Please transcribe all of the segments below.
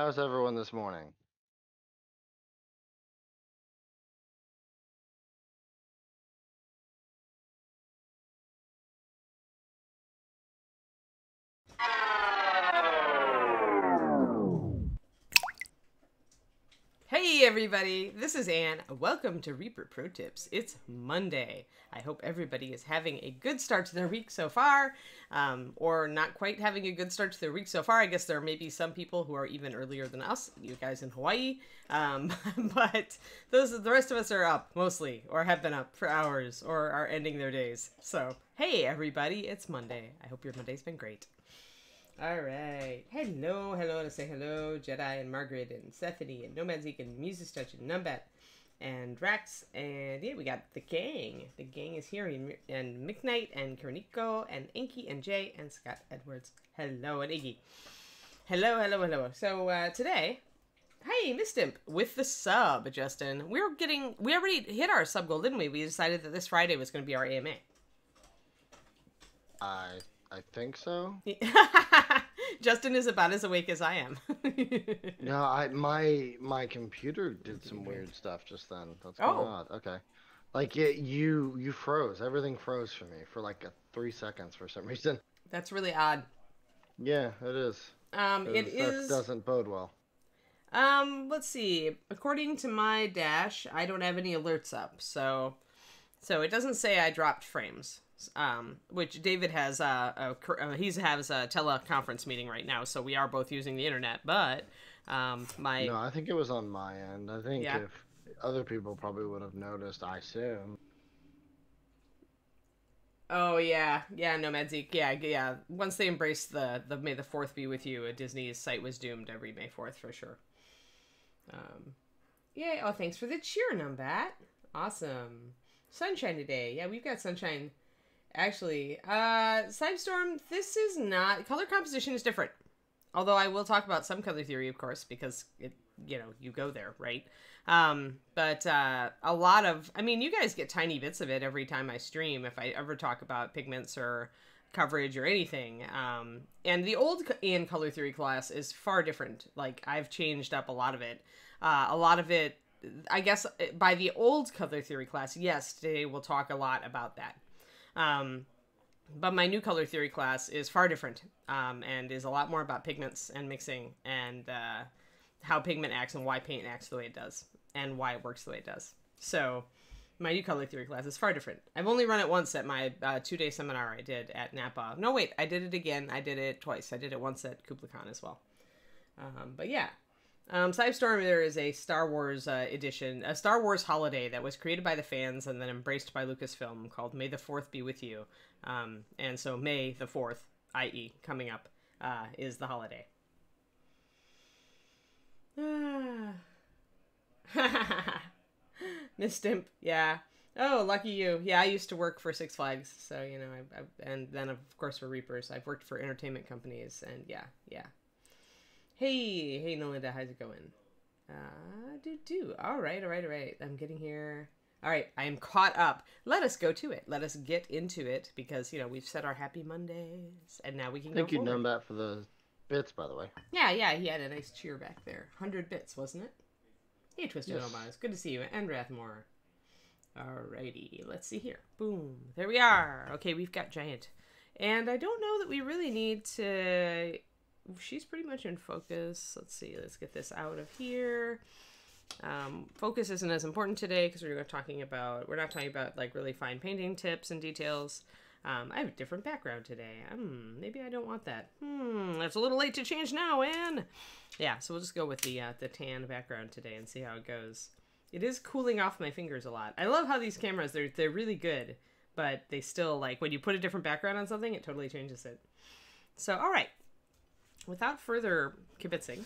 How's everyone this morning? Hey everybody, this is Anne. Welcome to Reaper Pro Tips. It's Monday. I hope everybody is having a good start to their week so far, or not quite having a good start to their week so far. I guess there may be some people who are even earlier than us, you guys in Hawaii, but the rest of us are up mostly, or have been up for hours, or are ending their days. So, hey everybody, it's Monday. I hope your Monday's been great. All right. Hello to say hello, Jedi and Margaret and Stephanie and Nomad Zeke and Muses Touch and Numbat and Drax. And yeah, we got the gang. The gang is here. And Mick Knight and Karaniko and Inky and Jay and Scott Edwards. Hello, and Iggy. Hello. So today, hey, Miss Dimp, with the sub, Justin. We already hit our sub goal, didn't we? We decided that this Friday was going to be our AMA. I think so. Justin is about as awake as I am. No, my computer did some weird stuff just then. That's kind of odd. Okay. Like you froze. Everything froze for me for like 3 seconds for some reason. That's really odd. Yeah, it is. That doesn't bode well. Let's see. According to my dash, I don't have any alerts up, so it doesn't say I dropped frames. Which David has he has a teleconference meeting right now, so we are both using the internet, but No, I think it was on my end. I think if other people probably would have noticed, I assume. Oh yeah, Nomad Zeke, yeah. Once they embraced the May the 4th be with you, Disney's site was doomed every May 4th for sure. Yay! Oh, thanks for the cheer, Numbat. Awesome. Sunshine today. Yeah, we've got sunshine. Actually, Sidestorm, this is not... Color composition is different. Although I will talk about some color theory, of course, because, you go there, right? But a lot of... I mean, you guys get tiny bits of it every time I stream, if I ever talk about pigments or coverage or anything. And the old Ian color theory class is far different. Like, I've changed up a lot of it. I guess, by the old color theory class, yes, today we'll talk a lot about that. But my new color theory class is far different, and is a lot more about pigments and mixing and, how pigment acts and why paint acts the way it does and why it works the way it does. So my new color theory class is far different. I've only run it once at my, 2-day seminar I did at Napa. No, wait, I did it again. I did it twice. I did it once at KublaiKhan as well. But yeah. Sidestorm, there is a Star Wars edition, a Star Wars holiday that was created by the fans and then embraced by Lucasfilm called May the 4th Be With You. And so May the 4th, i.e. coming up, is the holiday. Miss Stimp, yeah. Oh, lucky you. Yeah, I used to work for Six Flags, so, and then, of course, for Reapers. I've worked for entertainment companies, and yeah. Hey, Melinda, how's it going? All right. I'm getting here. All right, I am caught up. Let us go to it. Let us get into it because, we've said our happy Mondays and now we can go forward. Thank you, Numbat, for the bits, by the way. Yeah, he had a nice cheer back there. 100 bits, wasn't it? Hey, Twisted Yes. Good to see you. And Rathmore. Alrighty, let's see here. Boom. There we are. Okay, we've got Giant. And I don't know that we really need to... She's pretty much in focus. Let's see. Let's get this out of here. Focus isn't as important today because we're not talking about like really fine painting tips and details. I have a different background today. Maybe I don't want that. It's a little late to change now, Anne. Yeah, so we'll just go with the tan background today and see how it goes. It is cooling off my fingers a lot. I love how these cameras, they're really good, but they still, like, when you put a different background on something, it totally changes it. So, all right. Without further kibitzing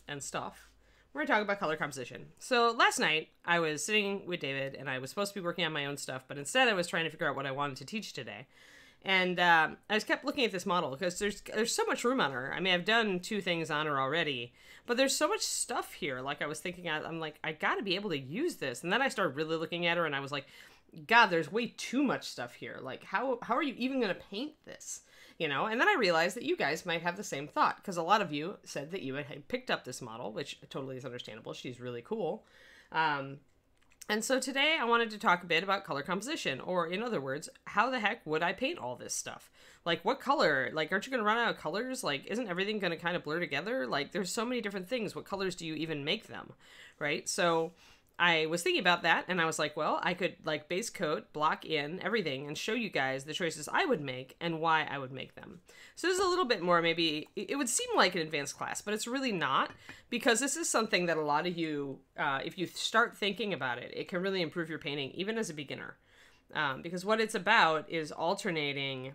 and stuff, we're going to talk about color composition. So last night, I was sitting with David, and I was supposed to be working on my own stuff, but instead I was trying to figure out what I wanted to teach today. And I just kept looking at this model, because there's so much room on her. I mean, I've done 2 things on her already, but there's so much stuff here. Like, I was thinking, I'm like, I got to be able to use this. And then I started really looking at her, and I was like, God, there's way too much stuff here. Like, how are you even going to paint this? you know? And then I realized that you guys might have the same thought, because a lot of you said that you had picked up this model, which totally is understandable. She's really cool. And so today I wanted to talk a bit about color composition, or in other words, how the heck would I paint all this stuff? Like, what color? Like, aren't you going to run out of colors? Like, isn't everything going to kind of blur together? Like, there's so many different things. What colors do you even make them? Right? So I was thinking about that, and I was like, well, I could, like, base coat, block in, everything, and show you guys the choices I would make and why I would make them. So this is a little bit more, maybe, it would seem like an advanced class, but it's really not, because this is something that a lot of you, if you start thinking about it, it can really improve your painting, even as a beginner. Because what it's about is alternating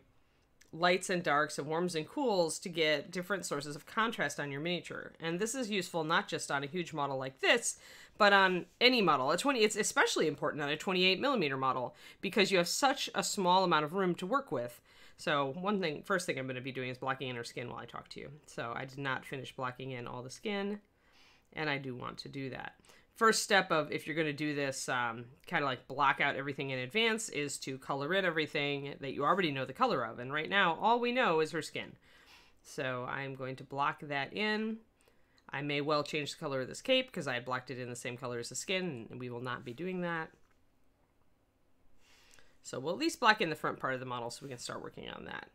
lights and darks and warms and cools to get different sources of contrast on your miniature. And this is useful not just on a huge model like this, but on any model. It's especially important on a 28mm model, because you have such a small amount of room to work with. So first thing I'm going to be doing is blocking in her skin while I talk to you. So I did not finish blocking in all the skin, and I do want to do that. First step of, if you're going to do this, kind of like block out everything in advance, is to color in everything that you already know the color of. And right now, all we know is her skin. So I'm going to block that in. I may well change the color of this cape, because I had blocked it in the same color as the skin, and we will not be doing that. So we'll at least block in the front part of the model so we can start working on that.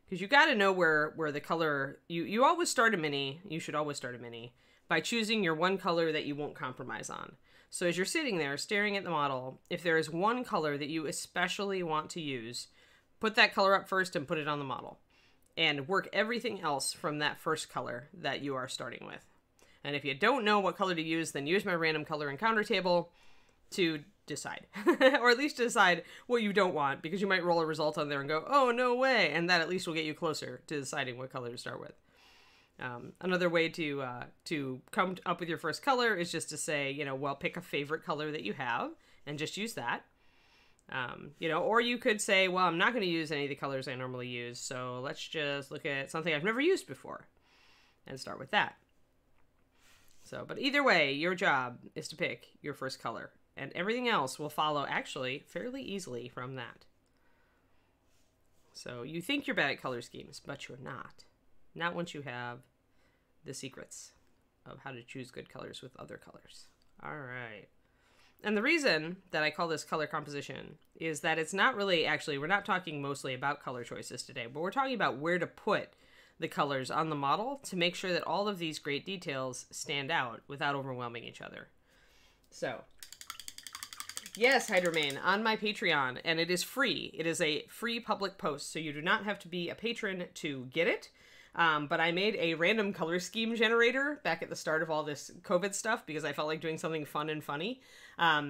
Because you got to know where the color, you always start a mini, you should always start a mini, by choosing your one color that you won't compromise on. So as you're sitting there staring at the model, if there is one color that you especially want to use, put that color up first and put it on the model. And work everything else from that first color that you are starting with. And if you don't know what color to use, then use my random color encounter table to decide. Or at least decide what you don't want, because you might roll a result on there and go, oh, no way. And that at least will get you closer to deciding what color to start with. Another way to come up with your first color is just to say, you know, well, pick a favorite color that you have and just use that. You know, or you could say, well, I'm not going to use any of the colors I normally use, so let's just look at something I've never used before and start with that. So, but either way, your job is to pick your first color, and everything else will follow actually fairly easily from that. So you think you're bad at color schemes, but you're not. Not once you have the secrets of how to choose good colors with other colors. All right. And the reason that I call this color composition is that it's not really, actually, we're not talking mostly about color choices today, but we're talking about where to put the colors on the model to make sure that all of these great details stand out without overwhelming each other. So, yes, Hydramain, on my Patreon, and it is free. It is a free public post, so you do not have to be a patron to get it. But I made a random color scheme generator back at the start of all this COVID stuff because I felt like doing something fun and funny.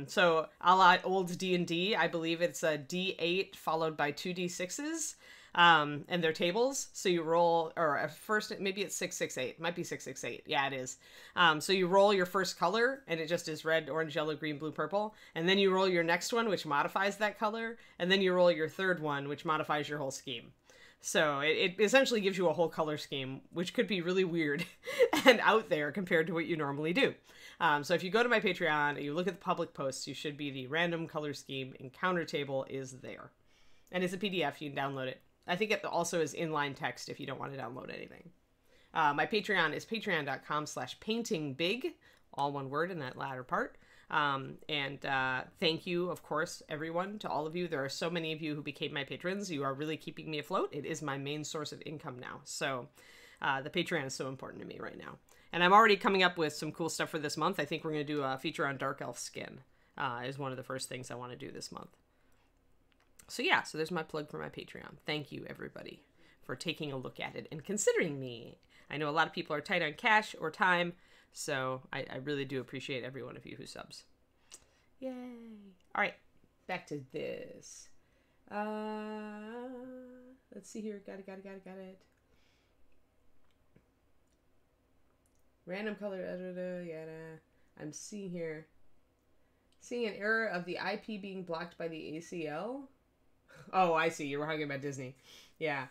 So a la old D&D, I believe it's a D8 followed by 2D6s, and they're tables. So you roll, or at first, maybe it's 668. It might be 668. Yeah, it is. So you roll your first color and it just is red, orange, yellow, green, blue, purple. And then you roll your next one, which modifies that color. And then you roll your third one, which modifies your whole scheme. So it essentially gives you a whole color scheme, which could be really weird and out there compared to what you normally do. So if you go to my Patreon and you look at the public posts, you should be the random color scheme encounter table is there. And it's a PDF, you can download it. I think it also is inline text if you don't want to download anything. My Patreon is patreon.com/paintingbig, all one word in that latter part. Thank you, of course, everyone, to all of you. There are so many of you who became my patrons. You are really keeping me afloat. It is my main source of income now. So the Patreon is so important to me right now. And I'm already coming up with some cool stuff for this month. I think we're going to do a feature on Dark Elf skin is one of the first things I want to do this month. So yeah, so there's my plug for my Patreon. Thank you, everybody, for taking a look at it and considering me. I know a lot of people are tight on cash or time, so I really do appreciate every one of you who subs. Yay. All right, back to this. Let's see here. Got it. Random color. Yada. I'm seeing here. Seeing an error of the IP being blocked by the ACL. Oh, I see. You were talking about Disney. Yeah.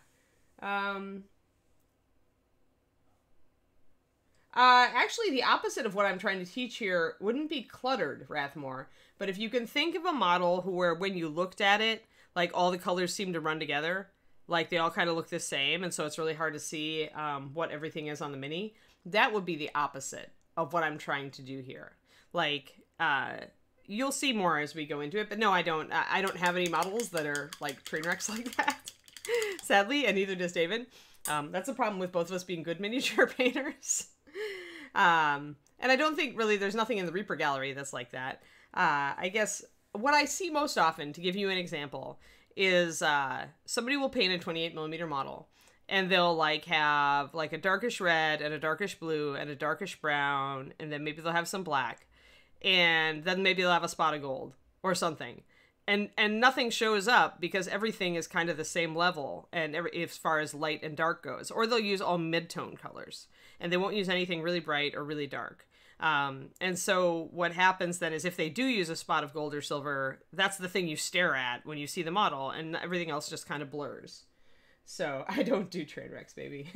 Actually, the opposite of what I'm trying to teach here wouldn't be cluttered, Rathmore. But if you can think of a model where when you looked at it, like all the colors seem to run together, like they all kind of look the same, and so it's really hard to see what everything is on the mini. That would be the opposite of what I'm trying to do here. Like, you'll see more as we go into it, but no, I don't have any models that are like train wrecks like that, sadly, and neither does David. That's a problem with both of us being good miniature painters. And I don't think really there's nothing in the Reaper gallery that's like that. I guess what I see most often, to give you an example, is somebody will paint a 28mm model, and they'll like have like a darkish red and a darkish blue and a darkish brown, and then maybe they'll have some black, and then maybe they'll have a spot of gold or something. And nothing shows up because everything is kind of the same level, and as far as light and dark goes. Or they'll use all mid-tone colors, and they won't use anything really bright or really dark. And so what happens then is if they do use a spot of gold or silver, that's the thing you stare at when you see the model, and everything else just kind of blurs. So I don't do train wrecks, baby.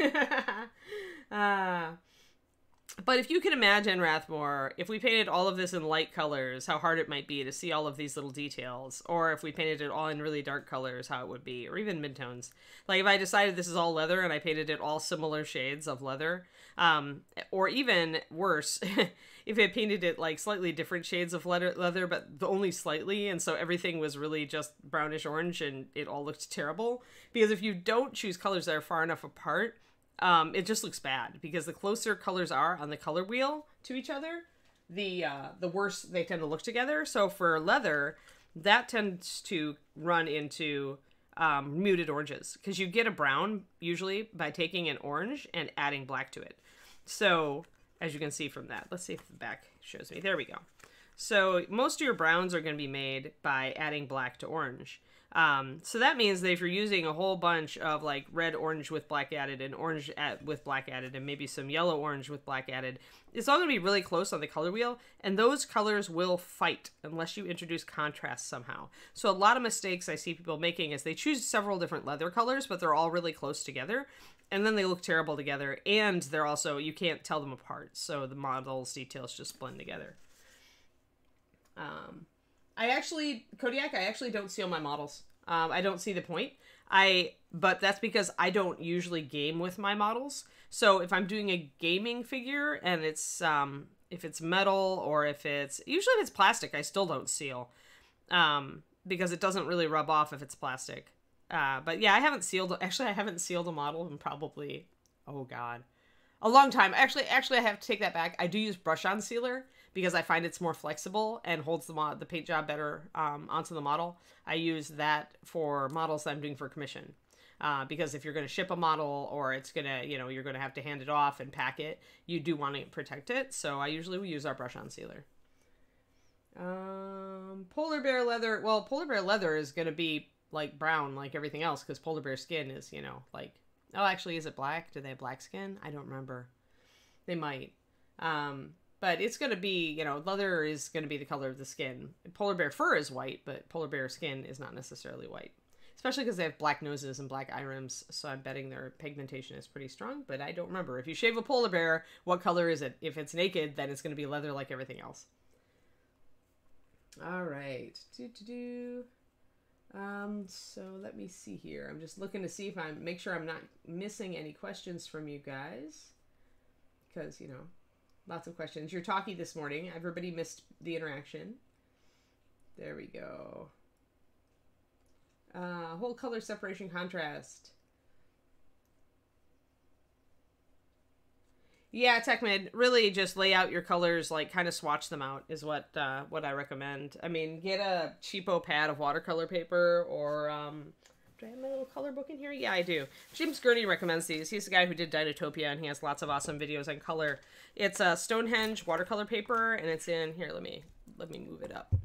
But if you can imagine, Rathmore, if we painted all of this in light colors, how hard it might be to see all of these little details. Or if we painted it all in really dark colors, how it would be. Or even midtones. Like if I decided this is all leather and I painted it all similar shades of leather. Or even worse, if I painted it like slightly different shades of leather, but only slightly. And so everything was really just brownish orange and it all looked terrible. Because if you don't choose colors that are far enough apart, it just looks bad, because the closer colors are on the color wheel to each other, the worse they tend to look together. So for leather, that tends to run into muted oranges, because you get a brown usually by taking an orange and adding black to it. So as you can see from that, let's see if the back shows me. There we go. So most of your browns are going to be made by adding black to orange. So that means that if you're using a whole bunch of like red orange with black added and orange with black added and maybe some yellow orange with black added, it's all going to be really close on the color wheel, and those colors will fight unless you introduce contrast somehow. So a lot of mistakes I see people making is they choose several different leather colors, but they're all really close together, and then they look terrible together, and they're also, you can't tell them apart, so the model's details just blend together. Kodiak, I actually don't seal my models. I don't see the point. But that's because I don't usually game with my models. So if I'm doing a gaming figure and it's, if it's metal or usually if it's plastic, I still don't seal. Because it doesn't really rub off if it's plastic. But yeah, I haven't sealed a model in probably, oh God, a long time. Actually, I have to take that back. I do use brush-on sealer, because I find it's more flexible and holds the paint job better onto the model. I use that for models that I'm doing for commission. Because if you're going to ship a model, or it's going to, you're going to have to hand it off and pack it, you do want to protect it. So I usually will use our brush-on sealer. Polar bear leather. Well, polar bear leather is going to be like brown like everything else, because polar bear skin is, like, oh, actually, is it black? Do they have black skin? I don't remember. They might. But it's going to be, leather is going to be the color of the skin. Polar bear fur is white, but polar bear skin is not necessarily white. Especially because they have black noses and black eye rims, so I'm betting their pigmentation is pretty strong, but I don't remember. If you shave a polar bear, what color is it? If it's naked, then it's going to be leather like everything else. All right. So let me see here. I'm just looking to see if make sure I'm not missing any questions from you guys. Because, lots of questions. You're talky this morning. Everybody missed the interaction. There we go. Whole color separation contrast. Yeah, TechMid, really just lay out your colors, like kind of swatch them out is what I recommend. I mean, get a cheapo pad of watercolor paper, or do I have my little color book in here? Yeah, I do. James Gurney recommends these. He's the guy who did Dinotopia, and he has lots of awesome videos on color. It's a Stonehenge watercolor paper, and it's in here. Let me move it up.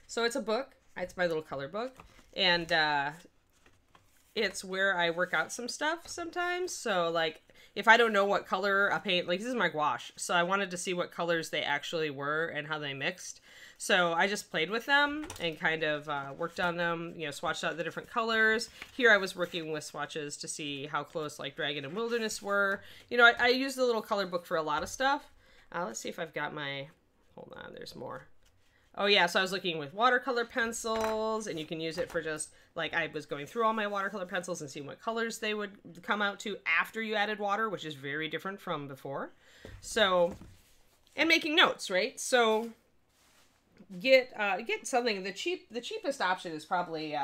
So it's a book. It's my little color book, and it's where I work out some stuff sometimes. So like, if I don't know what color a paint, like this is my gouache, so I wanted to see what colors they actually were and how they mixed. So I just played with them and kind of worked on them, swatched out the different colors. Here I was working with swatches to see how close like Dragon and Wilderness were. I use the little color book for a lot of stuff. Let's see if I've got my, hold on, there's more. Oh yeah, so I was looking with watercolor pencils, and you can use it for just, like, I was going through all my watercolor pencils and seeing what colors they would come out to after you added water, which is very different from before. So, and making notes, right? So, get something. The cheapest option is probably,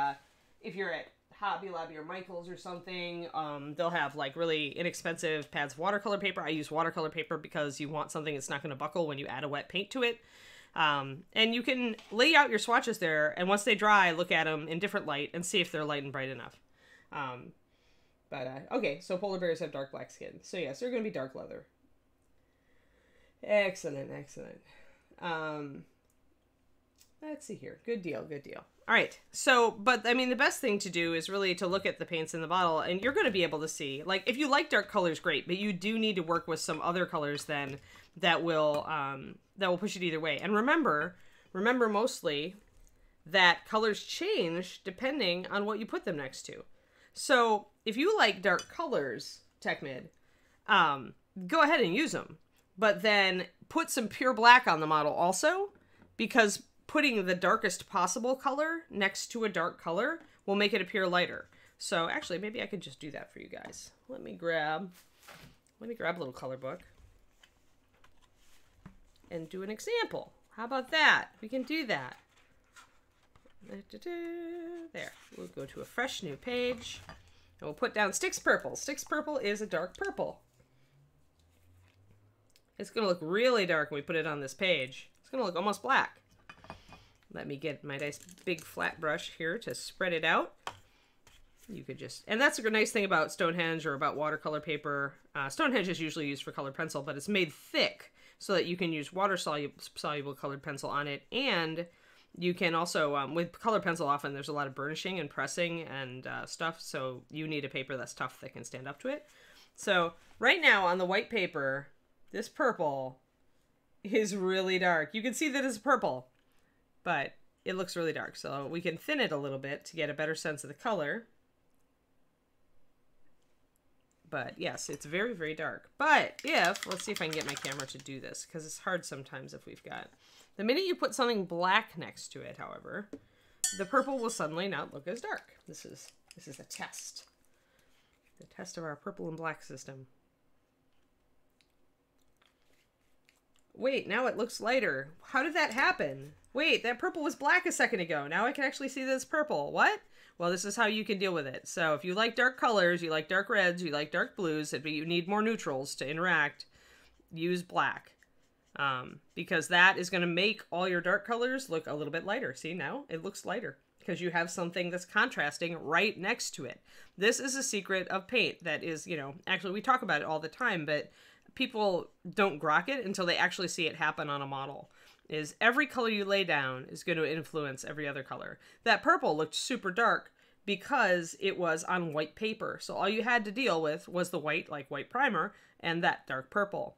if you're at Hobby Lobby or Michael's or something, they'll have like really inexpensive pads of watercolor paper. I use watercolor paper because you want something that's not going to buckle when you add a wet paint to it. And you can lay out your swatches there, and once they dry, look at them in different light and see if they're light and bright enough. Okay, so polar bears have dark black skin. So yes, they're going to be dark leather. Excellent, excellent. Let's see here. Good deal, good deal. All right. So, but I mean, the best thing to do is really to look at the paints in the bottle, and you're going to be able to see, like, if you like dark colors, great, but you do need to work with some other colors then that will push it either way. And remember mostly that colors change depending on what you put them next to. So if you like dark colors, TechMid, go ahead and use them, but then put some pure black on the model also, because putting the darkest possible color next to a dark color will make it appear lighter. So actually, maybe I could just do that for you guys. Let me grab a little color book and do an example. How about that? We can do that. There. We'll go to a fresh new page, and we'll put down Sticks Purple. Sticks Purple is a dark purple. It's going to look really dark when we put it on this page. It's going to look almost black. Let me get my nice big flat brush here to spread it out. You could just, and that's a nice thing about Stonehenge or about watercolor paper. Stonehenge is usually used for colored pencil, but it's made thick so that you can use water soluble colored pencil on it. And you can also, with colored pencil, often there's a lot of burnishing and pressing and stuff. So you need a paper that's tough that can stand up to it. So right now on the white paper, this purple is really dark. You can see that it's purple, but it looks really dark. So we can thin it a little bit to get a better sense of the color. But yes, it's very, very dark. But let's see if I can get my camera to do this, because it's hard sometimes if we've got, the minute you put something black next to it, however, the purple will suddenly not look as dark. This is a test. The test of our purple and black system. Wait, now it looks lighter. How did that happen? Wait, that purple was black a second ago. Now I can actually see that it's purple. What? Well, this is how you can deal with it. So if you like dark colors, you like dark reds, you like dark blues, but you need more neutrals to interact, use black. Because that is going to make all your dark colors look a little bit lighter. See, now it looks lighter because you have something that's contrasting right next to it. This is a secret of paint that is, actually we talk about it all the time, but people don't grok it until they actually see it happen on a model. Is every color you lay down is going to influence every other color. That purple looked super dark because it was on white paper. So all you had to deal with was the white, like white primer, and that dark purple.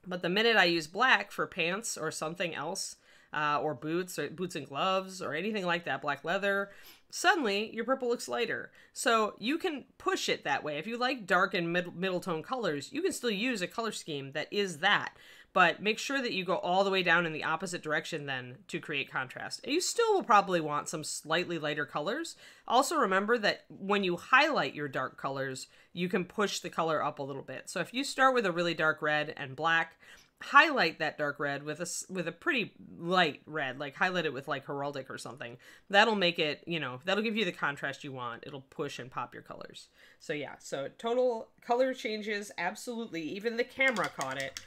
But the minute I use black for pants or something else, or boots and gloves or anything like that, black leather, suddenly your purple looks lighter. So you can push it that way. If you like dark and middle tone colors, you can still use a color scheme that is that. But make sure that you go all the way down in the opposite direction then to create contrast. And you still will probably want some slightly lighter colors. Also remember that when you highlight your dark colors, you can push the color up a little bit. So if you start with a really dark red and black, highlight that dark red with a pretty light red, like highlight it with like heraldic or something. That'll make it, that'll give you the contrast you want. It'll push and pop your colors. So yeah, so total color changes, absolutely. Even the camera caught it,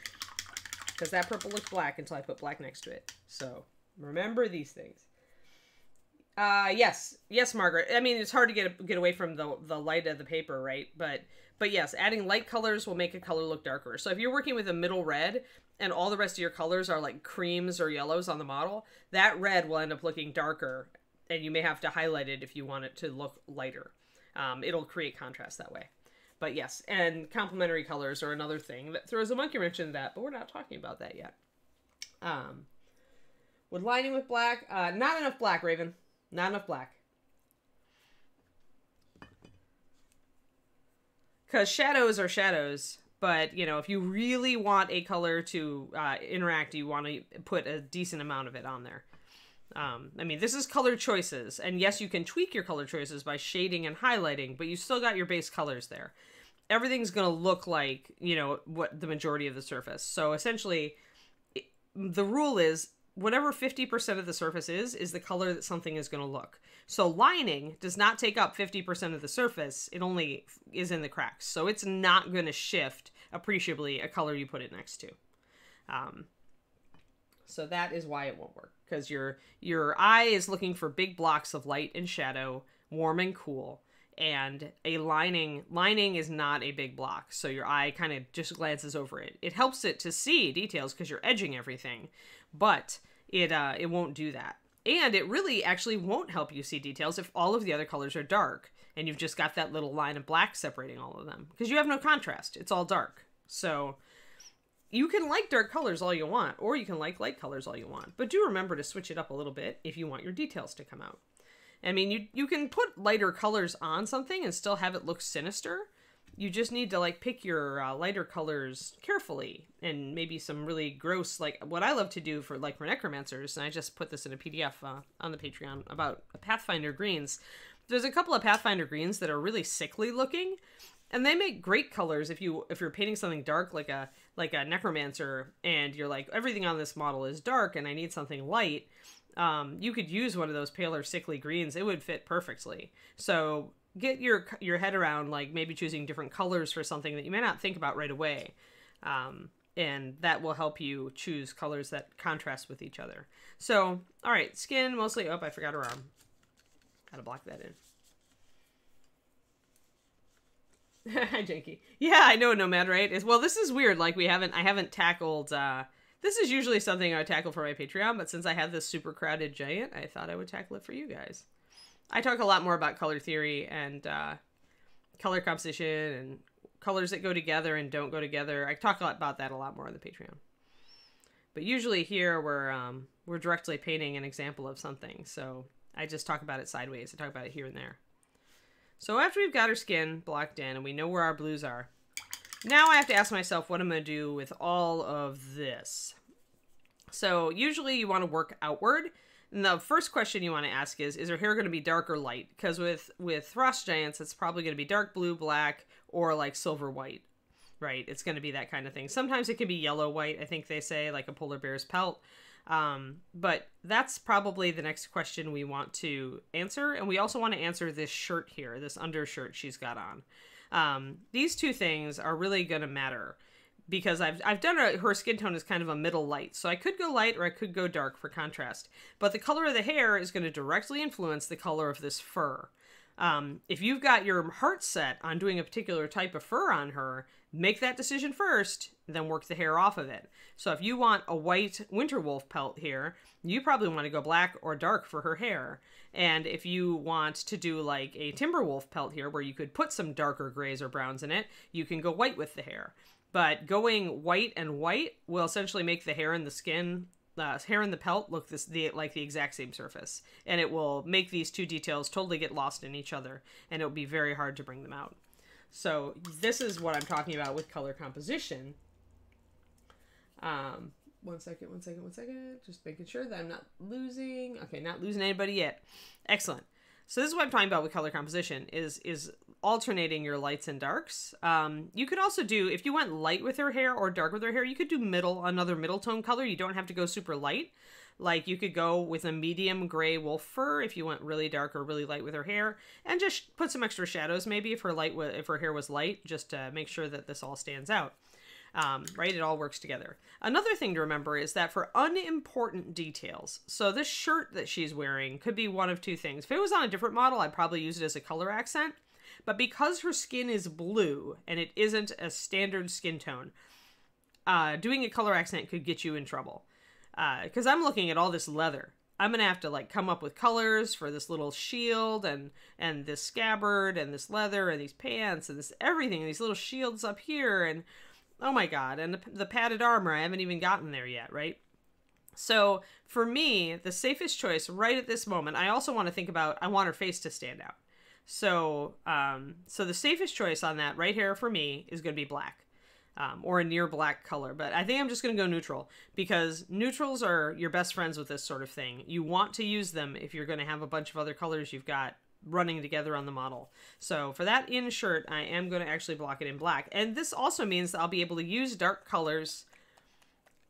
because that purple looked black until I put black next to it. So remember these things. Yes, Margaret. I mean, it's hard to get away from the light of the paper, right? But yes, adding light colors will make a color look darker. So if you're working with a middle red and all the rest of your colors are like creams or yellows on the model, that red will end up looking darker, and you may have to highlight it if you want it to look lighter. It'll create contrast that way. But yes, and complementary colors are another thing that throws a monkey wrench into that, but we're not talking about that yet. Would lining with black, not enough black, Raven. Not enough black. Because shadows are shadows, but, if you really want a color to interact, you want to put a decent amount of it on there. I mean, this is color choices, and yes, you can tweak your color choices by shading and highlighting, but you still got your base colors there. Everything's going to look like, you know, what the majority of the surface. So essentially, the rule is whatever 50% of the surface is the color that something is going to look. So lining does not take up 50% of the surface. It only is in the cracks. So it's not going to shift appreciably a color you put it next to. So that is why it won't work, because your eye is looking for big blocks of light and shadow, warm and cool, and a lining is not a big block, so your eye kind of just glances over it. It helps it to see details because you're edging everything, but it won't do that. And it really actually won't help you see details if all of the other colors are dark and you've just got that little line of black separating all of them, because you have no contrast. It's all dark. So you can like dark colors all you want, or you can like light colors all you want, but do remember to switch it up a little bit if you want your details to come out. I mean, you can put lighter colors on something and still have it look sinister. You just need to like pick your lighter colors carefully, and maybe some really gross, like what I love to do for necromancers, and I just put this in a PDF on the Patreon about Pathfinder greens. There's a couple of Pathfinder greens that are really sickly looking, and they make great colors if you're painting something dark like a necromancer, and you're like, everything on this model is dark and I need something light. You could use one of those paler sickly greens. It would fit perfectly. So get your head around like maybe choosing different colors for something that you may not think about right away. And that will help you choose colors that contrast with each other. So, all right, skin mostly. Oh, I forgot her arm. Gotta block that in. Hi, Janky. Yeah, I know, Nomad, right? Well, this is weird. Like, I haven't tackled, this is usually something I tackle for my Patreon, but since I have this super crowded giant, I thought I would tackle it for you guys. I talk a lot more about color theory and, color composition and colors that go together and don't go together. I talk about that a lot more on the Patreon. But usually here, we're directly painting an example of something, so I just talk about it sideways. I talk about it here and there. So after we've got our skin blocked in and we know where our blues are, now I have to ask myself what I'm going to do with all of this. So usually you want to work outward. And the first question you want to ask is her hair going to be dark or light? Because with frost giants, it's probably going to be dark blue, black, or like silver white, right? It's going to be that kind of thing. Sometimes it can be yellow white, I think they say, like a polar bear's pelt. But that's probably the next question we want to answer. And we also want to answer this shirt here, this undershirt she's got on. These two things are really going to matter because I've done her skin tone is kind of a middle light. So I could go light or I could go dark for contrast, but the color of the hair is going to directly influence the color of this fur. If you've got your heart set on doing a particular type of fur on her, make that decision first, then work the hair off of it. So if you want a white winter wolf pelt here, you probably want to go black or dark for her hair. And if you want to do like a timber wolf pelt here, where you could put some darker grays or browns in it, you can go white with the hair. But going white and white will essentially make the hair and the skin, hair and the pelt look like the exact same surface. And it will make these two details totally get lost in each other, and it'll be very hard to bring them out. So this is what I'm talking about with color composition. One second. Just making sure that I'm not losing. Okay, not losing anybody yet. Excellent. So this is what I'm talking about with color composition is alternating your lights and darks. You could also do, if you went light with her hair or dark with her hair, you could do another middle tone color. You don't have to go super light. Like you could go with a medium gray wolf fur if you went really dark or really light with her hair, and just put some extra shadows maybe if her hair was light, just to make sure that this all stands out. Right? It all works together. Another thing to remember is that for unimportant details, so this shirt that she's wearing could be one of two things. If it was on a different model, I'd probably use it as a color accent, but because her skin is blue and it isn't a standard skin tone, doing a color accent could get you in trouble. Because I'm looking at all this leather. I'm going to have to like come up with colors for this little shield and this scabbard and this leather and these pants and this everything, these little shields up here, and oh my god, and the padded armor, I haven't even gotten there yet, right? So for me, the safest choice right at this moment, I also want to think about, I want her face to stand out. So, so the safest choice on that right here for me is going to be black. or a near black color. But I think I'm just going to go neutral, because neutrals are your best friends with this sort of thing. You want to use them if you're going to have a bunch of other colors you've got running together on the model. So for that in shirt, I am going to actually block it in black. And this also means that I'll be able to use dark colors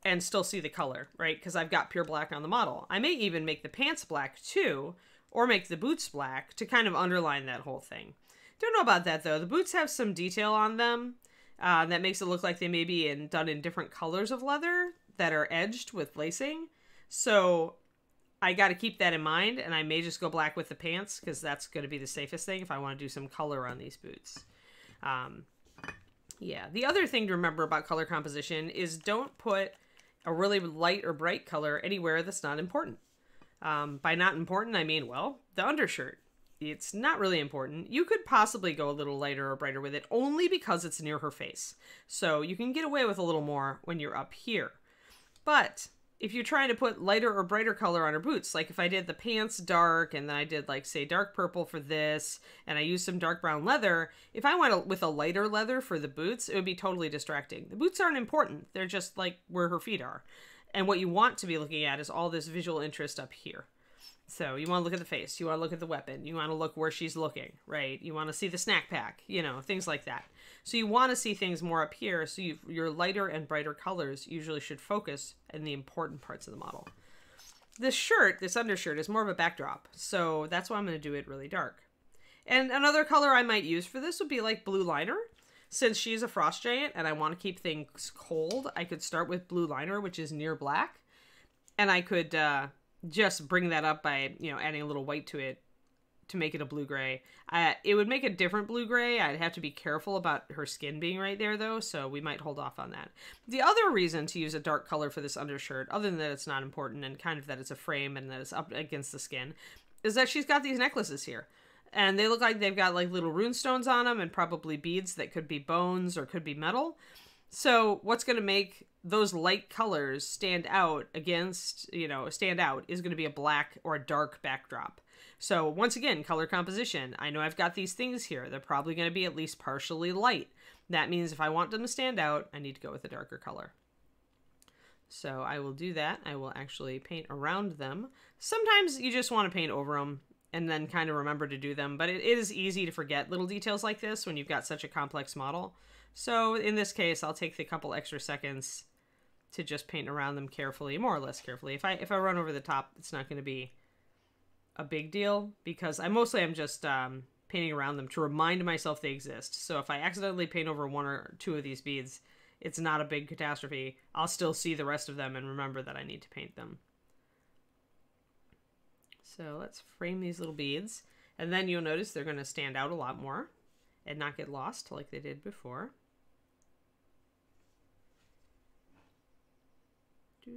and still see the color, right? Because I've got pure black on the model. I may even make the pants black too, or make the boots black to kind of underline that whole thing. Don't know about that though. The boots have some detail on them that makes it look like they may be done in different colors of leather that are edged with lacing. So I got to keep that in mind, and I may just go black with the pants because that's going to be the safest thing if I want to do some color on these boots. Yeah, the other thing to remember about color composition is don't put a really light or bright color anywhere that's not important. By not important, I mean, well, the undershirt. It's not really important. You could possibly go a little lighter or brighter with it only because it's near her face. So you can get away with a little more when you're up here. But if you're trying to put lighter or brighter color on her boots, like if I did the pants dark and then I did like say dark purple for this and I used some dark brown leather, if I went with a lighter leather for the boots, it would be totally distracting. The boots aren't important. They're just like where her feet are. And what you want to be looking at is all this visual interest up here. So you want to look at the face, you want to look at the weapon, you want to look where she's looking, right? You want to see the snack pack, you know, things like that. So you want to see things more up here, so your lighter and brighter colors usually should focus in the important parts of the model. This shirt, this undershirt, is more of a backdrop, so that's why I'm going to do it really dark. And another color I might use for this would be like blue liner. Since she's a frost giant and I want to keep things cold, I could start with blue liner, which is near black, and I could just bring that up by, you know, adding a little white to it to make it a blue-gray. It would make a different blue-gray. I'd have to be careful about her skin being right there, though, so we might hold off on that. The other reason to use a dark color for this undershirt, other than that it's not important and kind of that it's a frame and that it's up against the skin, is that she's got these necklaces here. And they look like they've got like little rune stones on them and probably beads that could be bones or could be metal. So what's going to make those light colors stand out is going to be a black or a dark backdrop. So once again, color composition. I know I've got these things here. They're probably going to be at least partially light. That means if I want them to stand out, I need to go with a darker color. So I will do that. I will actually paint around them. Sometimes you just want to paint over them and then kind of remember to do them. But it is easy to forget little details like this when you've got such a complex model. So in this case, I'll take the couple extra seconds to just paint around them carefully, more or less carefully. If I run over the top, it's not going to be a big deal because I'm just painting around them to remind myself they exist. So if I accidentally paint over one or two of these beads, it's not a big catastrophe. I'll still see the rest of them and remember that I need to paint them. So let's frame these little beads. And then you'll notice they're going to stand out a lot more and not get lost like they did before. So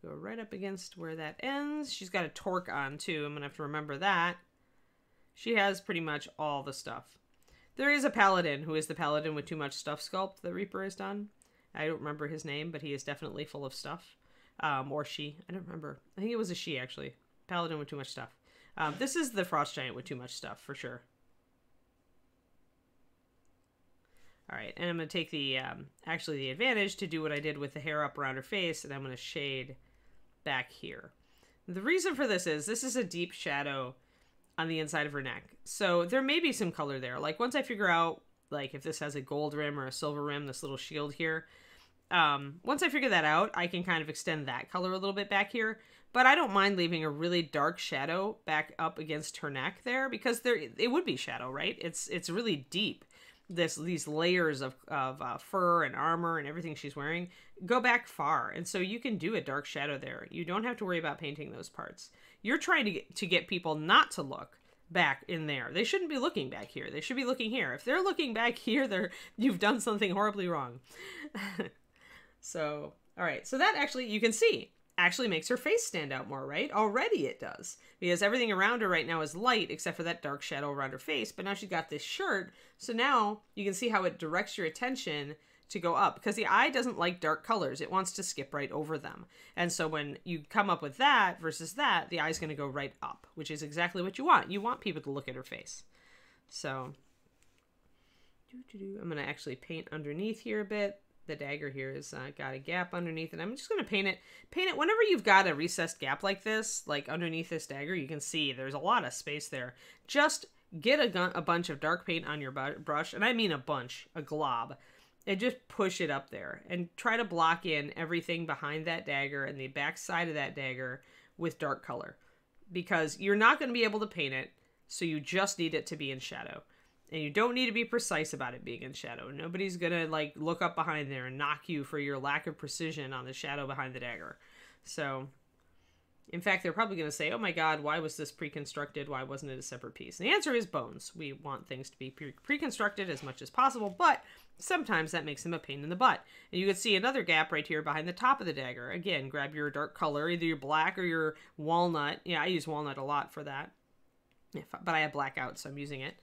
go right up against where that ends. She's got a torque on too. I'm going to have to remember that. She has pretty much all the stuff. There is a paladin who is the paladin with too much stuff sculpt that Reaper has done. I don't remember his name, but he is definitely full of stuff. Or she. I don't remember. I think it was a she, actually. Paladin with too much stuff. This is the frost giant with too much stuff, for sure. Alright, and I'm going to take the advantage to do what I did with the hair up around her face, and I'm going to shade back here. The reason for this is a deep shadow on the inside of her neck. So there may be some color there. Like, once I figure out, like, if this has a gold rim or a silver rim, this little shield here, once I figure that out, I can kind of extend that color a little bit back here. But I don't mind leaving a really dark shadow back up against her neck there, because it would be shadow, right? It's really deep. These layers of fur and armor and everything she's wearing go back far, and so you can do a dark shadow there. You don't have to worry about painting those parts. You're trying to get people not to look back in there. They shouldn't be looking back here. They should be looking here. If they're looking back here, you've done something horribly wrong. So, all right. So that actually, you can see, actually makes her face stand out more, right? Already it does, because everything around her right now is light except for that dark shadow around her face. But now she's got this shirt, so now you can see how it directs your attention to go up, because the eye doesn't like dark colors. It wants to skip right over them. And so when you come up with that versus that, the eye's going to go right up, which is exactly what you want. You want people to look at her face. So I'm going to actually paint underneath here a bit. The dagger here has got a gap underneath it. I'm just going to paint it. Paint it whenever you've got a recessed gap like this, like underneath this dagger, you can see there's a lot of space there. Just get a bunch of dark paint on your brush, and I mean a bunch, a glob, and just push it up there and try to block in everything behind that dagger and the back side of that dagger with dark color, because you're not going to be able to paint it, so you just need it to be in shadow. And you don't need to be precise about it being in shadow. Nobody's going to like look up behind there and knock you for your lack of precision on the shadow behind the dagger. So, in fact, they're probably going to say, oh my god, why was this pre-constructed? Why wasn't it a separate piece? And the answer is bones. We want things to be pre-constructed as much as possible, but sometimes that makes them a pain in the butt. And you can see another gap right here behind the top of the dagger. Again, grab your dark color, either your black or your walnut. Yeah, I use walnut a lot for that. But I have black out, so I'm using it.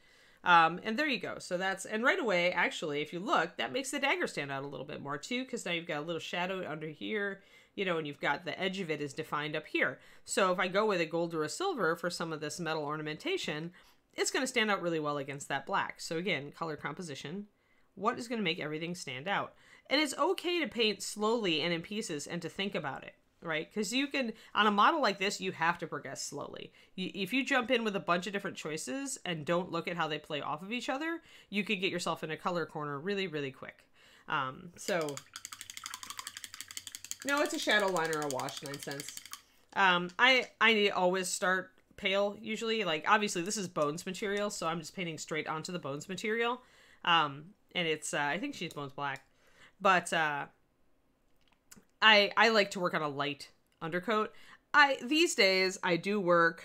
And there you go. So that's, and right away, actually, if you look, that makes the dagger stand out a little bit more too, because now you've got a little shadow under here, you know, and you've got the edge of it is defined up here. So if I go with a gold or a silver for some of this metal ornamentation, it's going to stand out really well against that black. So again, color composition, what is going to make everything stand out? And it's okay to paint slowly and in pieces and to think about it. Right? Because you can, on a model like this, you have to progress slowly. If you jump in with a bunch of different choices and don't look at how they play off of each other, you could get yourself in a color corner really, really quick. So, no, it's a shadow line or a wash, 9 cents. I always start pale, usually. Like, obviously, this is bones material, so I'm just painting straight onto the bones material. And it's, I think she's bones black. But, I like to work on a light undercoat. These days, I do work...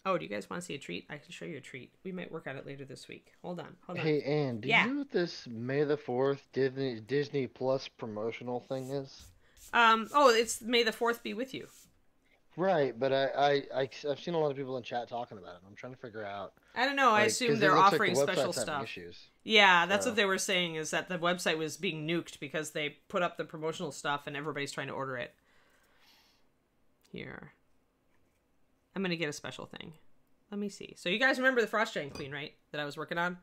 Oh, do you guys want to see a treat? I can show you a treat. We might work on it later this week. Hold on. Hey, Ann, do you know what this May the 4th Disney Plus promotional thing is? Oh, it's May the 4th be with you. Right, but I've seen a lot of people in chat talking about it. I'm trying to figure out. I don't know. I assume they're offering special stuff. Yeah, that's what they were saying, is that the website was being nuked because they put up the promotional stuff and everybody's trying to order it. Here. I'm going to get a special thing. Let me see. So you guys remember the Frost Giant Queen, right? That I was working on?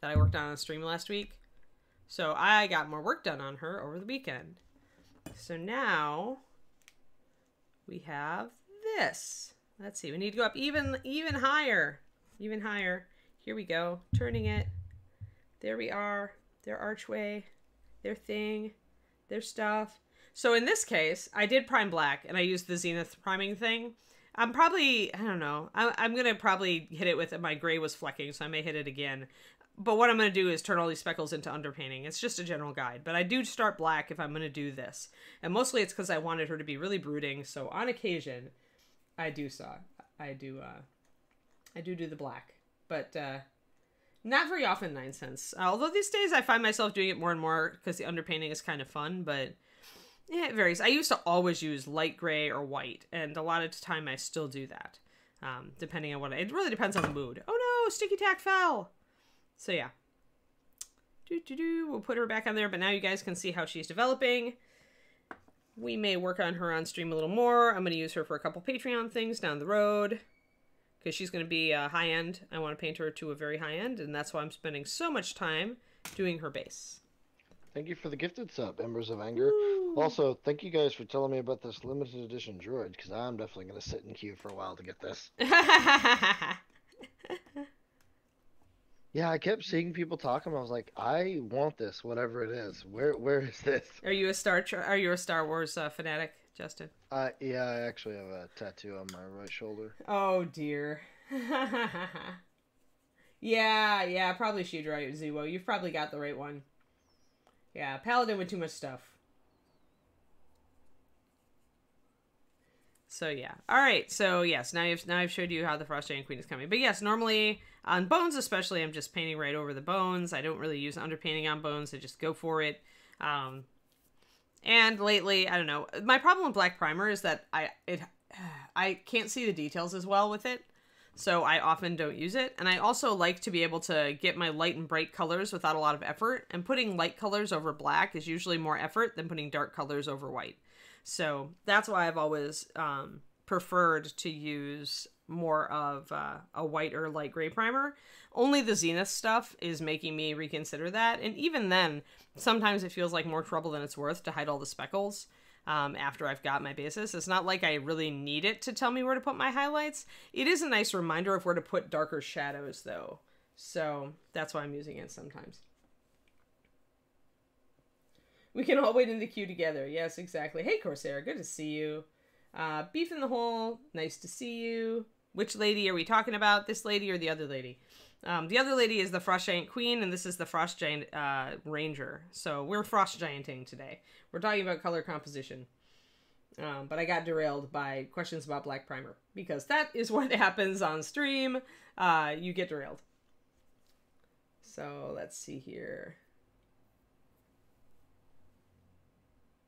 That I worked on the stream last week? So I got more work done on her over the weekend. So now we have this. Let's see. We need to go up even higher. Even higher. Here we go. Turning it. There we are. Their archway. Their thing. Their stuff. So in this case, I did prime black, and I used the Zenith priming thing. I'm probably, I don't know. I'm going to probably hit it with, my gray was flecking, so I may hit it again. But what I'm going to do is turn all these speckles into underpainting. It's just a general guide. But I do start black if I'm going to do this. And mostly it's because I wanted her to be really brooding. So on occasion, I do do the black. But not very often, 9 cents. Although these days I find myself doing it more and more because the underpainting is kind of fun. But yeah, it varies. I used to always use light gray or white. And a lot of the time I still do that. Depending on it really depends on the mood. Oh no, sticky tack fell! So yeah, we'll put her back on there, but now you guys can see how she's developing. We may work on her on stream a little more. I'm going to use her for a couple Patreon things down the road, because she's going to be high end. I want to paint her to a very high end, and that's why I'm spending so much time doing her base. Thank you for the gifted sub, Embers of Anger. Ooh. Also, thank you guys for telling me about this limited edition droid, because I'm definitely going to sit in queue for a while to get this. Yeah, I kept seeing people talking. I was like, I want this, whatever it is. Where is this? Are you a Star Wars fanatic, Justin? Yeah, I actually have a tattoo on my right shoulder. Oh dear. Yeah, probably shoot right, Zuo. You've probably got the right one. Yeah, Paladin with too much stuff. So yeah. All right. So yes, now I've showed you how the Frost Giant Queen is coming. But yes, normally on bones especially, I'm just painting right over the bones. I don't really use underpainting on bones. I just go for it. And lately, I don't know. My problem with black primer is that I can't see the details as well with it. So I often don't use it. And I also like to be able to get my light and bright colors without a lot of effort. And putting light colors over black is usually more effort than putting dark colors over white. So that's why I've always preferred to use more of a white or light gray primer. Only the Zenith stuff is making me reconsider that. And even then, sometimes it feels like more trouble than it's worth to hide all the speckles after I've got my basis. It's not like I really need it to tell me where to put my highlights. It is a nice reminder of where to put darker shadows, though. So that's why I'm using it sometimes. We can all wait in the queue together. Yes, exactly. Hey, Corsair, good to see you. Beef in the Hole, nice to see you. Which lady are we talking about? This lady or the other lady? The other lady is the Frost Giant Queen, and this is the Frost Giant Ranger. So we're Frost Gianting today. We're talking about color composition. But I got derailed by questions about black primer, because that is what happens on stream. You get derailed. So let's see here.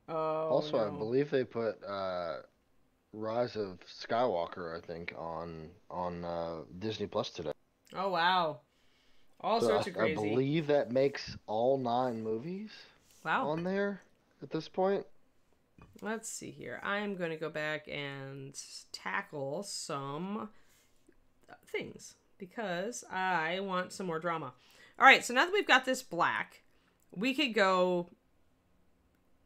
Oh, also, no. I believe they put Rise of Skywalker, I think, on Disney Plus today. Oh, wow. All sorts of crazy. I believe that makes all 9 movies on there at this point. Let's see here. I'm going to go back and tackle some things because I want some more drama. All right, so now that we've got this black, we could go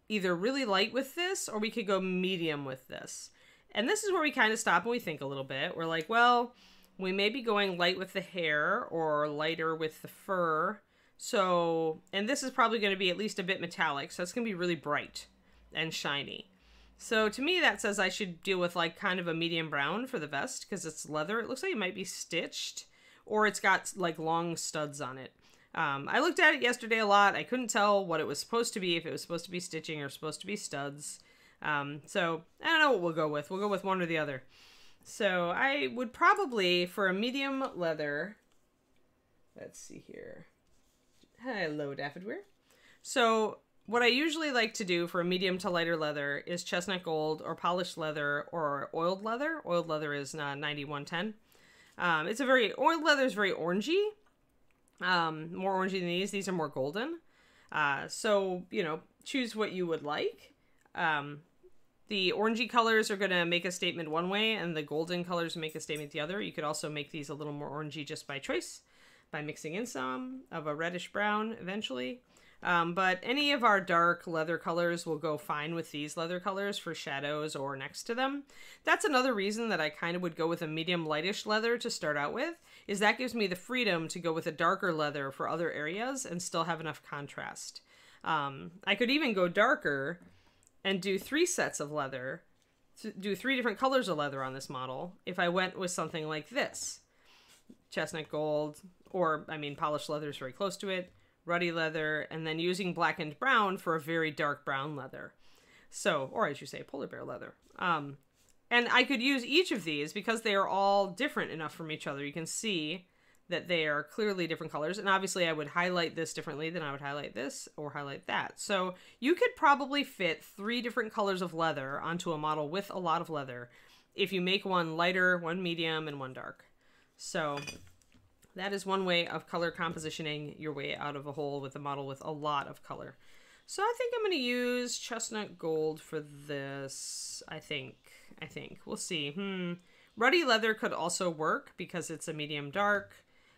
either really light with this or we could go medium with this. And this is where we kind of stop and we think a little bit. We're like, well, we may be going light with the hair or lighter with the fur. So, and this is probably going to be at least a bit metallic. So it's going to be really bright and shiny. So to me, that says I should deal with like kind of a medium brown for the vest because it's leather. It looks like it might be stitched or it's got like long studs on it. I looked at it yesterday a lot. I couldn't tell what it was supposed to be, if it was supposed to be stitching or supposed to be studs. So I don't know what we'll go with. We'll go with one or the other. So I would probably, for a medium leather, let's see here. Hello, Daffodweir. So what I usually like to do for a medium to lighter leather is chestnut gold or polished leather or oiled leather. Oiled leather is 9110. Oiled leather is very orangey. More orangey than these. These are more golden. So, you know, choose what you would like. The orangey colors are going to make a statement one way, and the golden colors make a statement the other. You could also make these a little more orangey just by choice, by mixing in some of a reddish brown eventually. But any of our dark leather colors will go fine with these leather colors for shadows or next to them. That's another reason that I kind of would go with a medium lightish leather to start out with, is that gives me the freedom to go with a darker leather for other areas and still have enough contrast. I could even go darker and do 3 sets of leather, do 3 different colors of leather on this model if I went with something like this. Chestnut gold, or, I mean, polished leather is very close to it, ruddy leather, and then using blackened brown for a very dark brown leather. So, or I should say polar bear leather. And I could use each of these because they are all different enough from each other. You can see that they are clearly different colors. And obviously I would highlight this differently than I would highlight this or highlight that. So you could probably fit 3 different colors of leather onto a model with a lot of leather if you make one lighter, one medium, and one dark. So that is one way of color compositioning your way out of a hole with a model with a lot of color. So I think I'm going to use chestnut gold for this, I think. We'll see. Ruddy leather could also work because it's a medium dark.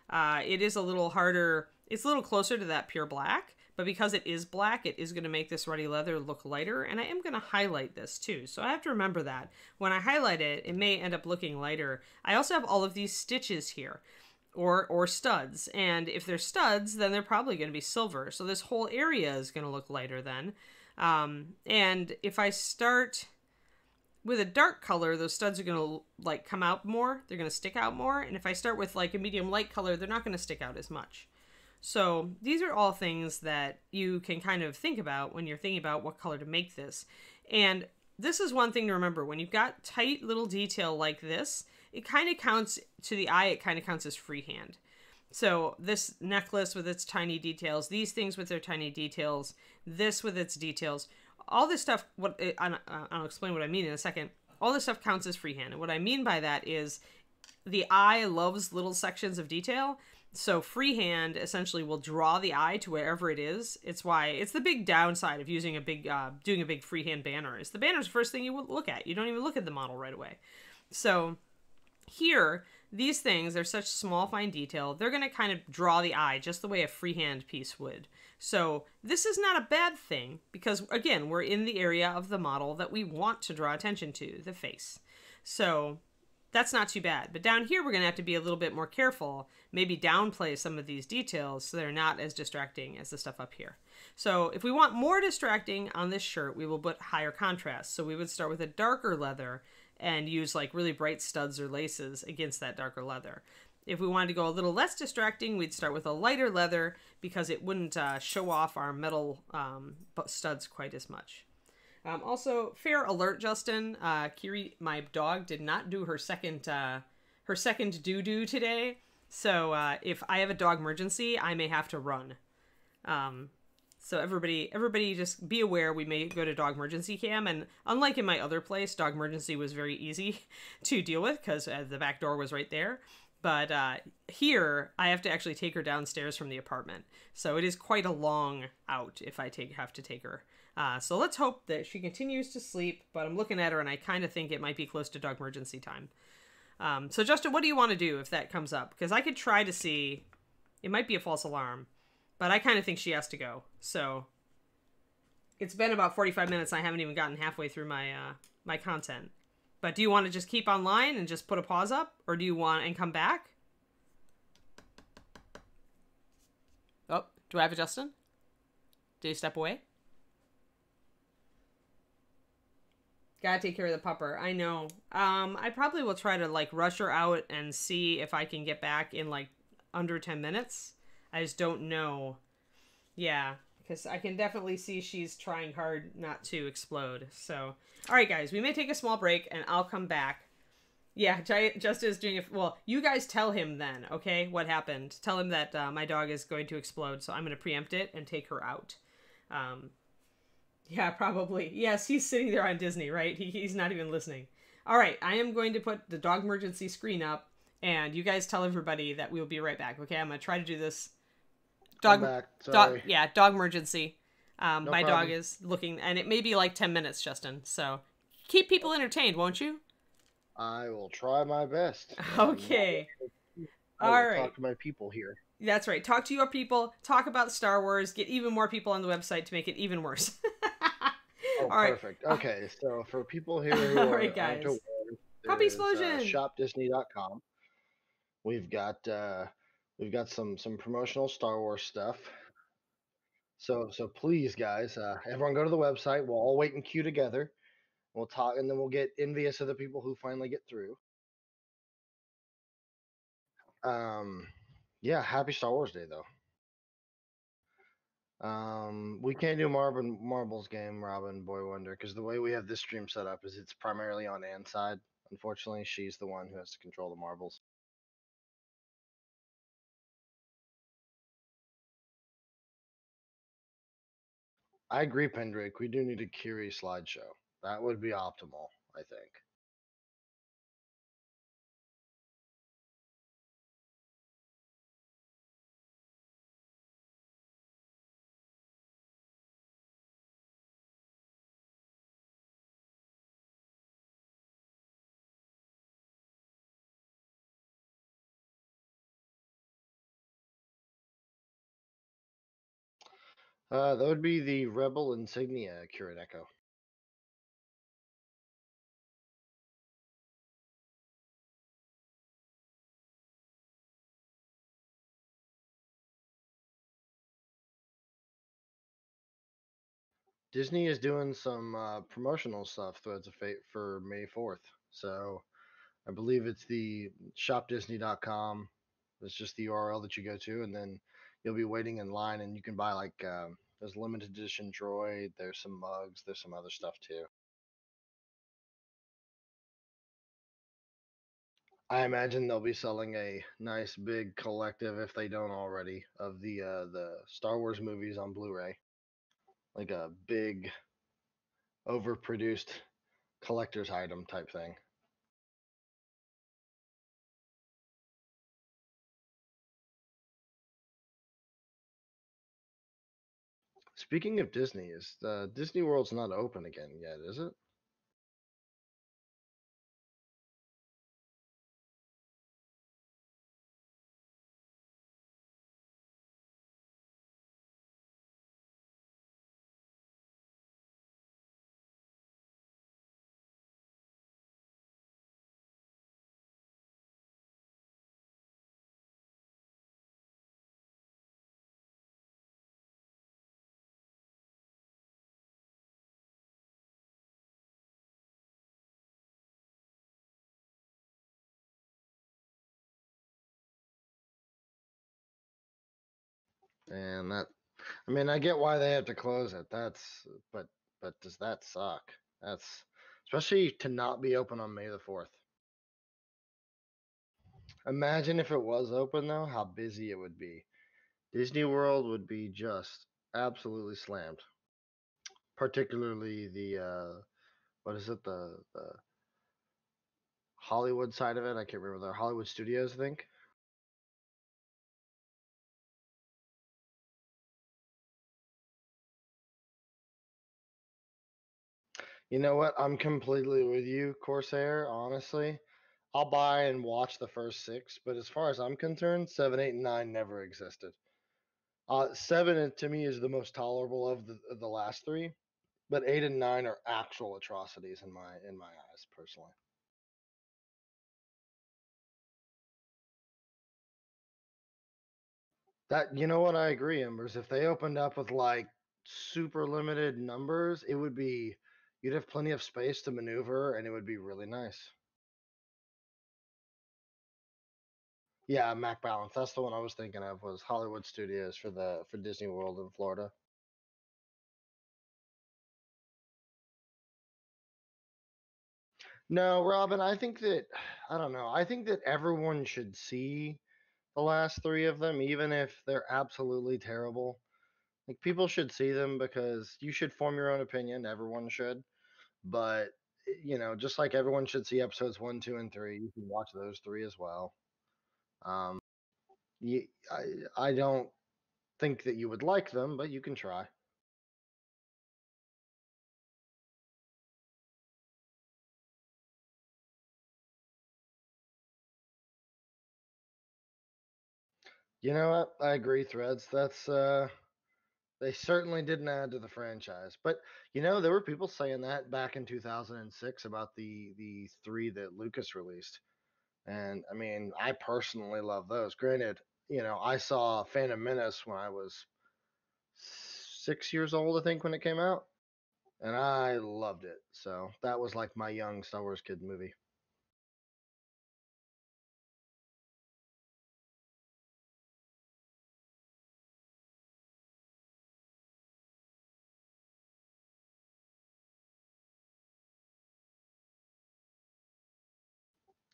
It is a little harder. It's a little closer to that pure black, but because it is black, it is going to make this ruddy leather look lighter, and I am going to highlight this too. So I have to remember that. When I highlight it, it may end up looking lighter. I also have all of these stitches here. Or studs, and if they're studs, then they're probably going to be silver. So this whole area is going to look lighter then. And if I start with a dark color, those studs are going to like come out more. They're going to stick out more. And if I start with like a medium light color, they're not going to stick out as much. So these are all things that you can kind of think about when you're thinking about what color to make this. And this is one thing to remember. When you've got tight little detail like this, it kind of counts to the eye, it kind of counts as freehand. So this necklace with its tiny details, these things with their tiny details, this with its details, all this stuff, I'll explain what I mean in a second. All this stuff counts as freehand. And what I mean by that is the eye loves little sections of detail. So freehand essentially will draw the eye to wherever it is. It's why it's the big downside of using a big, doing a big freehand banner. Is the banner's the first thing you look at. You don't even look at the model right away. So Here, these things are such small, fine detail, they're going to kind of draw the eye just the way a freehand piece would. So this is not a bad thing because, again, we're in the area of the model that we want to draw attention to, the face. So that's not too bad. But down here, we're going to have to be a little bit more careful, maybe downplay some of these details so they're not as distracting as the stuff up here. So if we want more distracting on this shirt, we will put higher contrast. So we would start with a darker leather and use like really bright studs or laces against that darker leather. If we wanted to go a little less distracting, we'd start with a lighter leather because it wouldn't show off our metal studs quite as much. Also, fair alert, Justin. Kiri, my dog, did not do her second doo-doo today. So if I have a dog emergency, I may have to run. So everybody just be aware we may go to dog emergency cam. And unlike in my other place, dog emergency was very easy to deal with because the back door was right there. But here, I have to actually take her downstairs from the apartment. So it is quite a long out if I have to take her. So let's hope that she continues to sleep. But I'm looking at her and I kind of think it might be close to dog emergency time. So Justin, what do you want to do if that comes up? Because I could try to see. It might be a false alarm. But I kind of think she has to go. So it's been about 45 minutes. I haven't even gotten halfway through my my content. But do you want to just keep online and just put a pause up? Or do you want and come back? Oh, do I have it, Justin? Did you step away? Gotta take care of the pupper. I know. I probably will try to like rush her out and see if I can get back in like under 10 minutes. I just don't know. Yeah, because I can definitely see she's trying hard not to explode. So, all right, guys, we may take a small break, and I'll come back. Yeah, Justin is doing it. Well, you guys tell him then, okay, what happened. Tell him that my dog is going to explode, so I'm going to preempt it and take her out. Yeah, probably. Yes, he's sitting there on Disney, right? He's not even listening. All right, I am going to put the dog emergency screen up, and you guys tell everybody that we'll be right back, okay? I'm going to try to do this. I'm back. Sorry. Dog emergency. No my problem. dog is looking, and it may be like 10 minutes, Justin. So keep people entertained, won't you? I will try my best. Okay. I will All right. talk to my people here. That's right. Talk to your people. Talk about Star Wars. Get even more people on the website to make it even worse. Oh, all perfect. Right. Okay, so for people here who all right, guys. Puppy Explosion. ShopDisney.com. We've got some promotional Star Wars stuff. So please, guys, everyone go to the website. We'll all wait in queue together. We'll talk, and then we'll get envious of the people who finally get through. Yeah, happy Star Wars Day though. We can't do Marbles game, Robin Boy Wonder, because the way we have this stream set up is it's primarily on Anne's side. Unfortunately, she's the one who has to control the marbles. I agree, Pendrake. We do need a Kiri slideshow. That would be optimal, I think. That would be the Rebel Insignia Kirin Echo. Disney is doing some promotional stuff Threads of Fate for May 4th. So I believe it's the shopdisney.com. It's just the URL that you go to, and then you'll be waiting in line, and you can buy like there's limited edition droid, there's some mugs, there's some other stuff too. I imagine they'll be selling a nice big collective, if they don't already, of the Star Wars movies on Blu-ray, like a big, overproduced collector's item type thing. Speaking of Disney, is Disney World's not open again yet, is it? And that, I mean, I get why they have to close it. But does that suck? That's especially to not be open on May the 4th. Imagine if it was open though, how busy it would be. Disney World would be just absolutely slammed. Particularly the what is it, the Hollywood side of it? I can't remember, the Hollywood Studios, I think. You know what? I'm completely with you, Corsair, honestly. I'll buy and watch the first six, but as far as I'm concerned, seven, eight, and nine never existed. Seven to me is the most tolerable of the last three, but eight and nine are actual atrocities in my eyes, personally. That, you know what, I agree, Embers. If they opened up with like super limited numbers, it would be, you'd have plenty of space to maneuver, and it would be really nice. Yeah, Mac Balance. That's the one I was thinking of, was Hollywood Studios for Disney World in Florida. No, Robin, I think that, I don't know. I think that everyone should see the last three of them, even if they're absolutely terrible. Like, people should see them because you should form your own opinion. Everyone should. But, just like everyone should see episodes one, two, and three, you can watch those three as well. Um, I don't think that you would like them, but you can try. You know what? I agree, Threads. They certainly didn't add to the franchise. But there were people saying that back in 2006 about the three that Lucas released. And I mean, I personally love those. Granted, I saw Phantom Menace when I was 6 years old, I think, when it came out, and I loved it. So that was like my young Star Wars kid movie.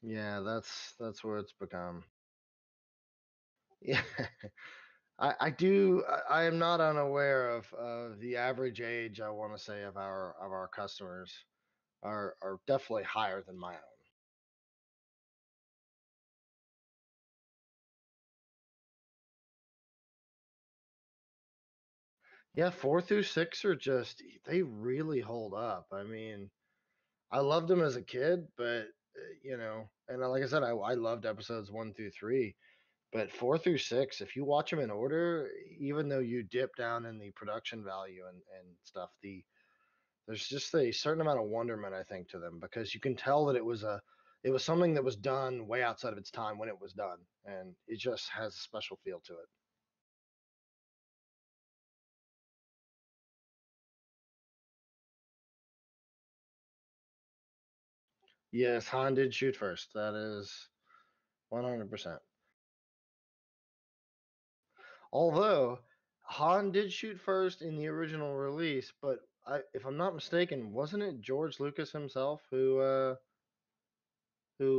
Yeah, that's where it's become. Yeah. I do. I am not unaware of the average age. I want to say of our customers are definitely higher than my own. Yeah, four through six are just, they really hold up. I mean, I loved them as a kid, but and like I said, I loved episodes one through three, but four through six, if you watch them in order, even though you dip down in the production value and stuff, there's just a certain amount of wonderment, I think, to them, because you can tell that it was something that was done way outside of its time when it was done, and it just has a special feel to it. Yes, Han did shoot first. That is 100%. Although Han did shoot first in the original release, but if I'm not mistaken, wasn't it George Lucas himself who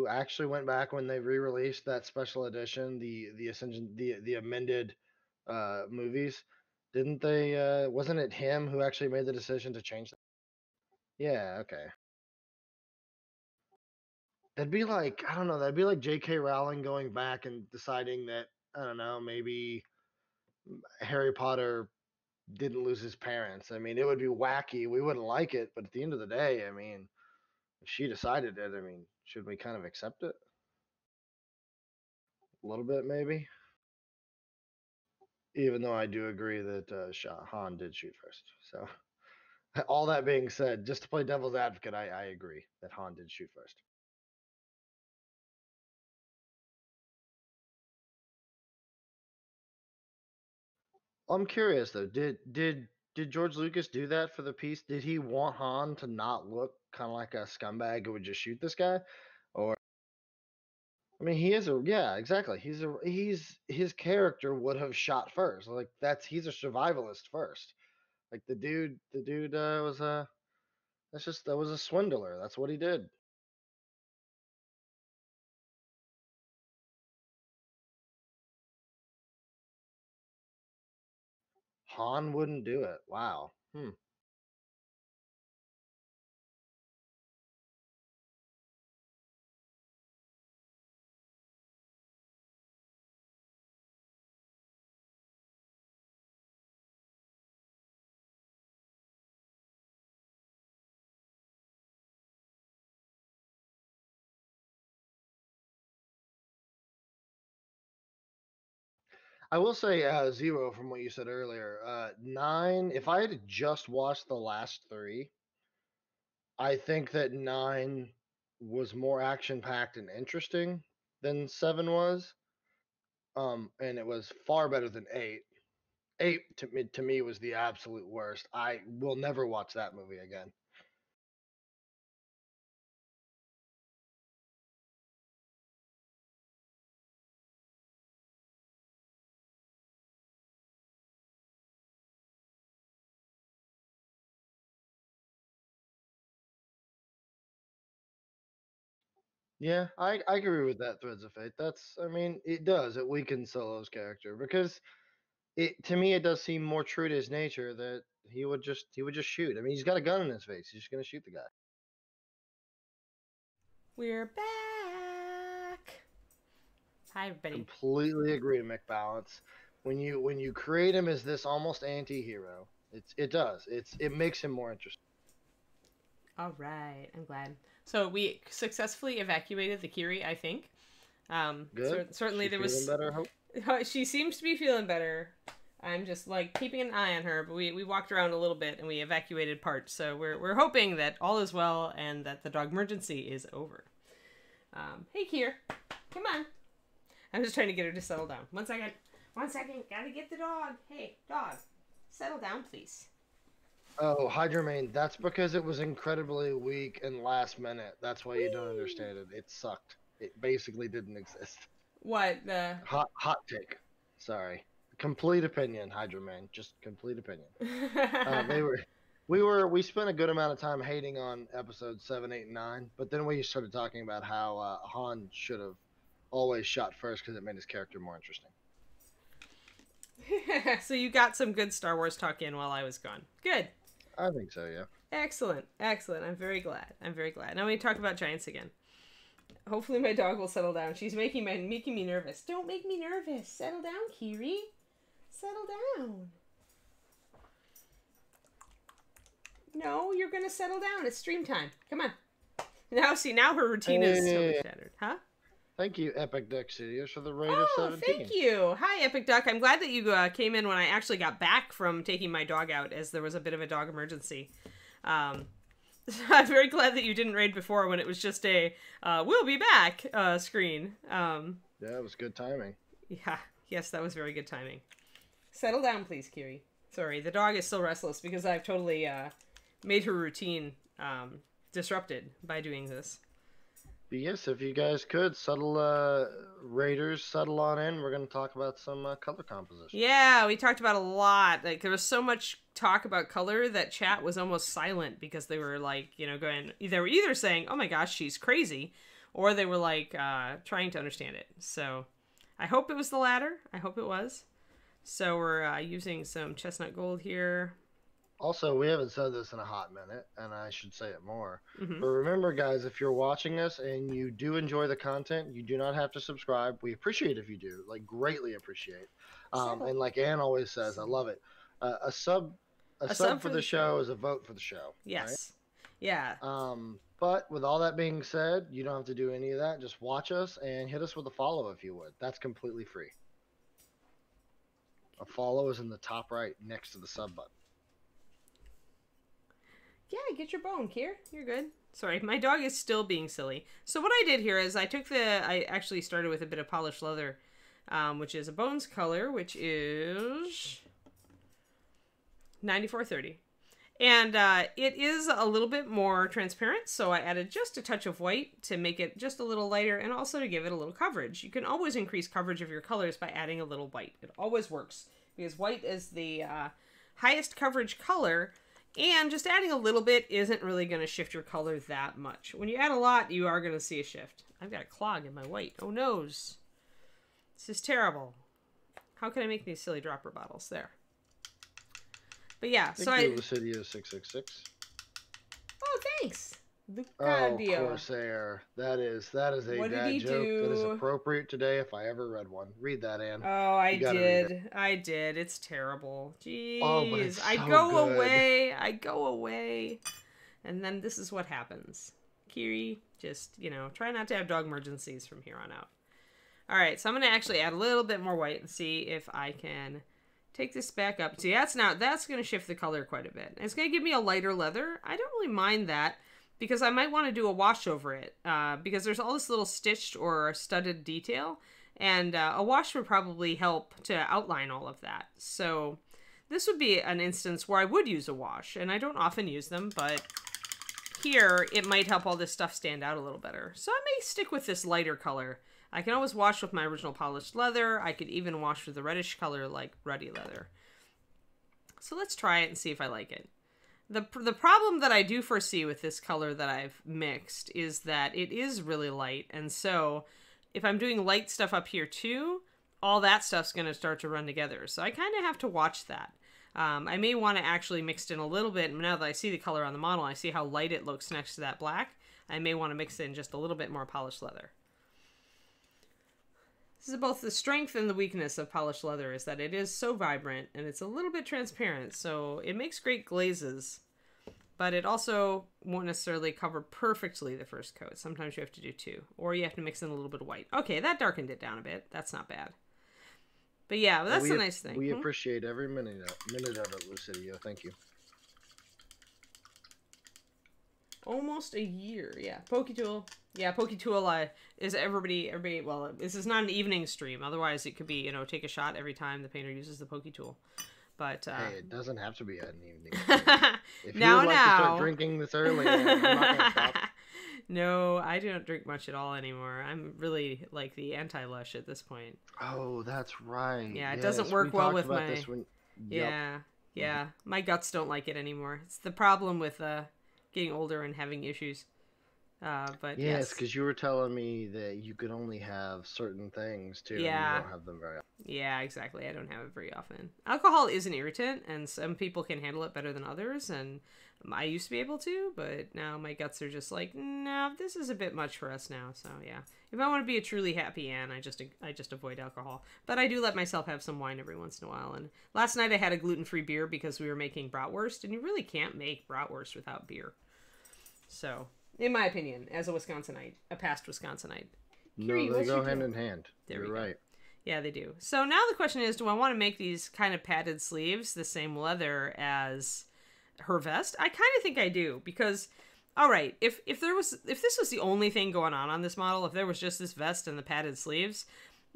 actually went back when they re-released that special edition, the Ascension, the amended movies? Didn't they? Wasn't it him who actually made the decision to change that? Yeah, okay. That'd be like, I don't know. That'd be like J.K. Rowling going back and deciding that, I don't know, maybe Harry Potter didn't lose his parents. I mean, it would be wacky. We wouldn't like it, but at the end of the day, I mean, if she decided it, I mean, should we kind of accept it? A little bit, maybe. Even though I do agree that Han did shoot first. So, all that being said, just to play devil's advocate, I agree that Han did shoot first. I'm curious though. Did George Lucas do that for the piece? Did he want Han to not look kind of like a scumbag who would just shoot this guy, or? I mean, he is a yeah, exactly. He's his character would have shot first. Like he's a survivalist first. Like the dude was a that was a swindler. That's what he did. Han wouldn't do it. Wow. Hmm. I will say zero from what you said earlier. Nine. If I had just watched the last three, I think that nine was more action packed and interesting than seven was. And it was far better than eight. Eight to me was the absolute worst. I will never watch that movie again. Yeah, I agree with that. Threads of Fate. That's I mean it does it weakens Solo's character because it to me it does seem more true to his nature that he would just shoot. I mean he's got a gun in his face. He's just gonna shoot the guy. We're back. Hi, everybody. Completely agree to McBalance. When you create him as this almost anti-hero, it makes him more interesting. All right, I'm glad. So we successfully evacuated the Kiri, I think. Good. Certainly She there feeling was. better. Hope. She seems to be feeling better. I'm just like keeping an eye on her, but we walked around a little bit and we evacuated parts. So we're hoping that all is well and that the dog emergency is over. Hey, Kier, come on. I'm just trying to get her to settle down. 1 second. 1 second. Gotta get the dog. Hey, dog, settle down, please. Oh, Hydromain, that's because it was incredibly weak and last minute. That's why you don't understand it. It sucked. It basically didn't exist. What the? Hot take. Sorry. Complete opinion, Hydromain. Just complete opinion. They were we spent a good amount of time hating on episodes 7, 8, and 9, but then we started talking about how Han should have always shot first because it made his character more interesting. So you got some good Star Wars talk in while I was gone. Good. I think so, yeah. Excellent. Excellent. I'm very glad. I'm very glad. Now we talk about giants again. Hopefully my dog will settle down. She's making me nervous. Don't make me nervous. Settle down, Kiri. Settle down. No, you're gonna settle down. It's stream time. Come on. Now her routine is totally shattered. Huh? Thank you, Epic Duck Studios, for the rate of Oh, 17. thank you. Hi, Epic Duck. I'm glad that you came in when I actually got back from taking my dog out, as there was a bit of a dog emergency. I'm very glad that you didn't raid before when it was just a "we'll be back" screen. Yeah, it was good timing. Yeah, yes, that was very good timing. Settle down, please, Kiri. Sorry, the dog is still restless because I've totally made her routine disrupted by doing this. But yes, if you guys could settle, Raiders, settle on in. We're going to talk about some color composition. Yeah, we talked about a lot. Like there was so much talk about color that chat was almost silent because they were like, going. They were either saying, "Oh my gosh, she's crazy," or they were like trying to understand it. So, I hope it was the latter. I hope it was. So we're using some chestnut gold here. Also, we haven't said this in a hot minute, and I should say it more. Mm-hmm. But remember, guys, if you're watching us and you do enjoy the content, you do not have to subscribe. We appreciate if you do, like greatly appreciate. And like Ann always says, I love it. A sub for the show is a vote for the show. Yes. Right? Yeah. But with all that being said, you don't have to do any of that. Just watch us and hit us with a follow if you would. That's completely free. A follow is in the top right next to the sub button. Yeah, get your bone, Kier. You're good. Sorry, my dog is still being silly. So what I did here is I actually started with a bit of polished leather, which is a bones color, which is 9430. And it is a little bit more transparent, so I added just a touch of white to make it just a little lighter and also to give it a little coverage. You can always increase coverage of your colors by adding a little white. It always works because white is the highest coverage color, and just adding a little bit isn't really going to shift your color that much. When you add a lot, you are going to see a shift. I've got a clog in my white. Oh, noes. This is terrible. How can I make these silly dropper bottles? There. But yeah, so Lucidio 666. Oh, thanks. Oh, Corsair. That is a what dad joke that is appropriate today if I ever read one. Read that, Ann. Oh, I did. I did. It's terrible. Jeez. Oh, but it's so I go good. away. And then this is what happens. Kiri, just, try not to have dog emergencies from here on out. All right, so I'm going to actually add a little bit more white and see if I can take this back up. See, that's going to shift the color quite a bit. It's going to give me a lighter leather. I don't really mind that because I might want to do a wash over it because there's all this little stitched or studded detail, and a wash would probably help to outline all of that. So this would be an instance where I would use a wash, and I don't often use them, but here it might help all this stuff stand out a little better. So I may stick with this lighter color. I can always wash with my original polished leather. I could even wash with a reddish color like ruddy leather. So let's try it and see if I like it. The problem that I do foresee with this color that I've mixed is that it is really light. And so if I'm doing light stuff up here too, all that stuff's going to start to run together. So I kind of have to watch that. I may want to actually mix it in a little bit. Now that I see the color on the model, I see how light it looks next to that black. I may want to mix in just a little bit more polished leather. This is both the strength and the weakness of polished leather, is that it is so vibrant and it's a little bit transparent, so it makes great glazes, but it also won't necessarily cover perfectly the first coat. Sometimes you have to do two, or you have to mix in a little bit of white. Okay, that darkened it down a bit. That's not bad. But yeah, that's the nice thing. We appreciate every minute of it, Lucidio. Thank you. Almost a year, yeah. PokeTool. Yeah, PokeTool is everybody, well, this is not an evening stream. Otherwise, it could be, take a shot every time the painter uses the PokeTool. But, hey, it doesn't have to be an evening stream. If you would like to start drinking this early, I'm not going to stop. No, I don't drink much at all anymore. I'm really like the anti-lush at this point. Oh, that's right. Yeah, it doesn't work well with my... Yep. Yeah. My guts don't like it anymore. It's the problem with getting older and having issues. But yes, because you were telling me that you could only have certain things too. Yeah. And you don't have them very often. Yeah, exactly. I don't have it very often. Alcohol is an irritant, and some people can handle it better than others. And I used to be able to, but now my guts are just like, no, this is a bit much for us now. So yeah, if I want to be a truly happy Ann, I just avoid alcohol. But I do let myself have some wine every once in a while. And last night I had a gluten-free beer because we were making bratwurst, and you really can't make bratwurst without beer. So, in my opinion, as a Wisconsinite, a past Wisconsinite. No, they go hand in hand. You're right. Yeah, they do. So now the question is, do I want to make these kind of padded sleeves the same leather as her vest? I kind of think I do, because, all right, if this was the only thing going on this model, if there was just this vest and the padded sleeves,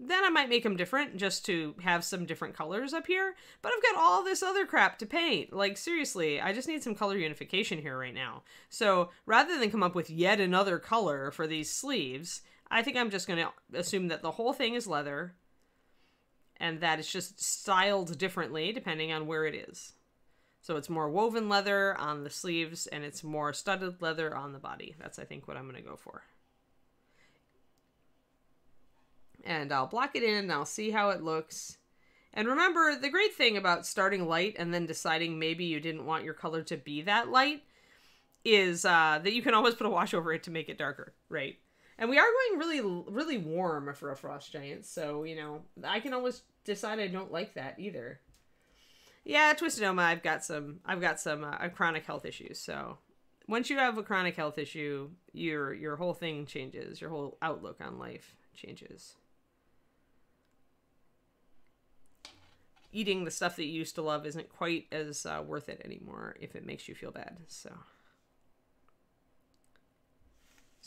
then I might make them different just to have some different colors up here. But I've got all this other crap to paint. Like, seriously, I just need some color unification here right now. So rather than come up with yet another color for these sleeves, I think I'm just going to assume that the whole thing is leather and that it's just styled differently depending on where it is. So it's more woven leather on the sleeves and it's more studded leather on the body. That's, I think, what I'm going to go for. And I'll block it in and I'll see how it looks. And remember, the great thing about starting light and then deciding maybe you didn't want your color to be that light is that you can always put a wash over it to make it darker, right? And we are going really, really warm for a frost giant, so, I can always decide I don't like that either. Yeah, Twisted Oma, I've got some chronic health issues, so once you have a chronic health issue, your whole thing changes, your whole outlook on life changes. Eating the stuff that you used to love isn't quite as worth it anymore if it makes you feel bad. So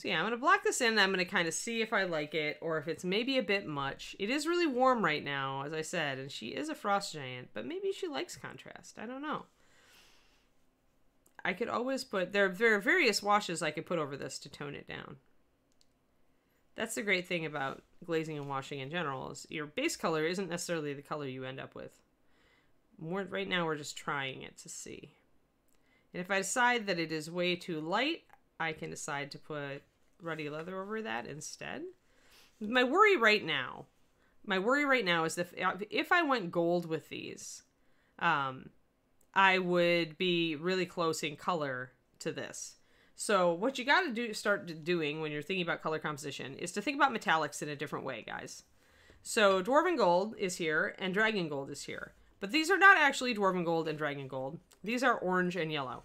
yeah, I'm going to block this in. And I'm going to kind of see if I like it or if it's maybe a bit much. It is really warm right now, as I said, and she is a frost giant, but maybe she likes contrast. I don't know. I could always put, there are various washes I could put over this to tone it down. That's the great thing about glazing and washing in general, is your base color isn't necessarily the color you end up with. Right now we're just trying it to see. And if I decide that it is way too light, I can decide to put ruddy leather over that instead. My worry right now is that if I went gold with these, I would be really close in color to this. So what you got to start doing when you're thinking about color composition is to think about metallics in a different way, guys. So Dwarven Gold is here and Dragon Gold is here. But these are not actually Dwarven Gold and Dragon Gold. These are orange and yellow.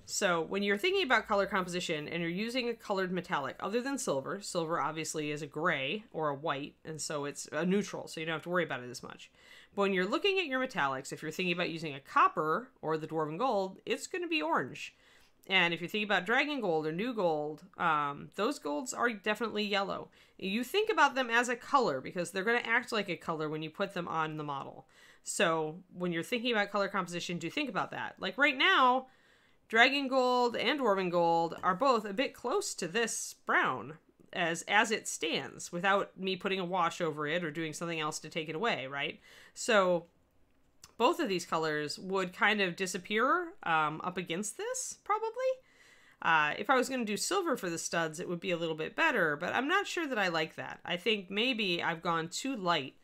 So when you're thinking about color composition and you're using a colored metallic other than silver, silver obviously is a gray or a white, and so it's a neutral, so you don't have to worry about it as much. But when you're looking at your metallics, if you're thinking about using a copper or the Dwarven Gold, it's going to be orange. And if you're thinking about Dragon Gold or New Gold, those golds are definitely yellow. You think about them as a color because they're going to act like a color when you put them on the model. So when you're thinking about color composition, do think about that. Like right now, Dragon Gold and Dwarven Gold are both a bit close to this brown as it stands without me putting a wash over it or doing something else to take it away, right? So both of these colors would kind of disappear up against this, probably. If I was going to do silver for the studs, it would be a little bit better, but I'm not sure that I like that. I think maybe I've gone too light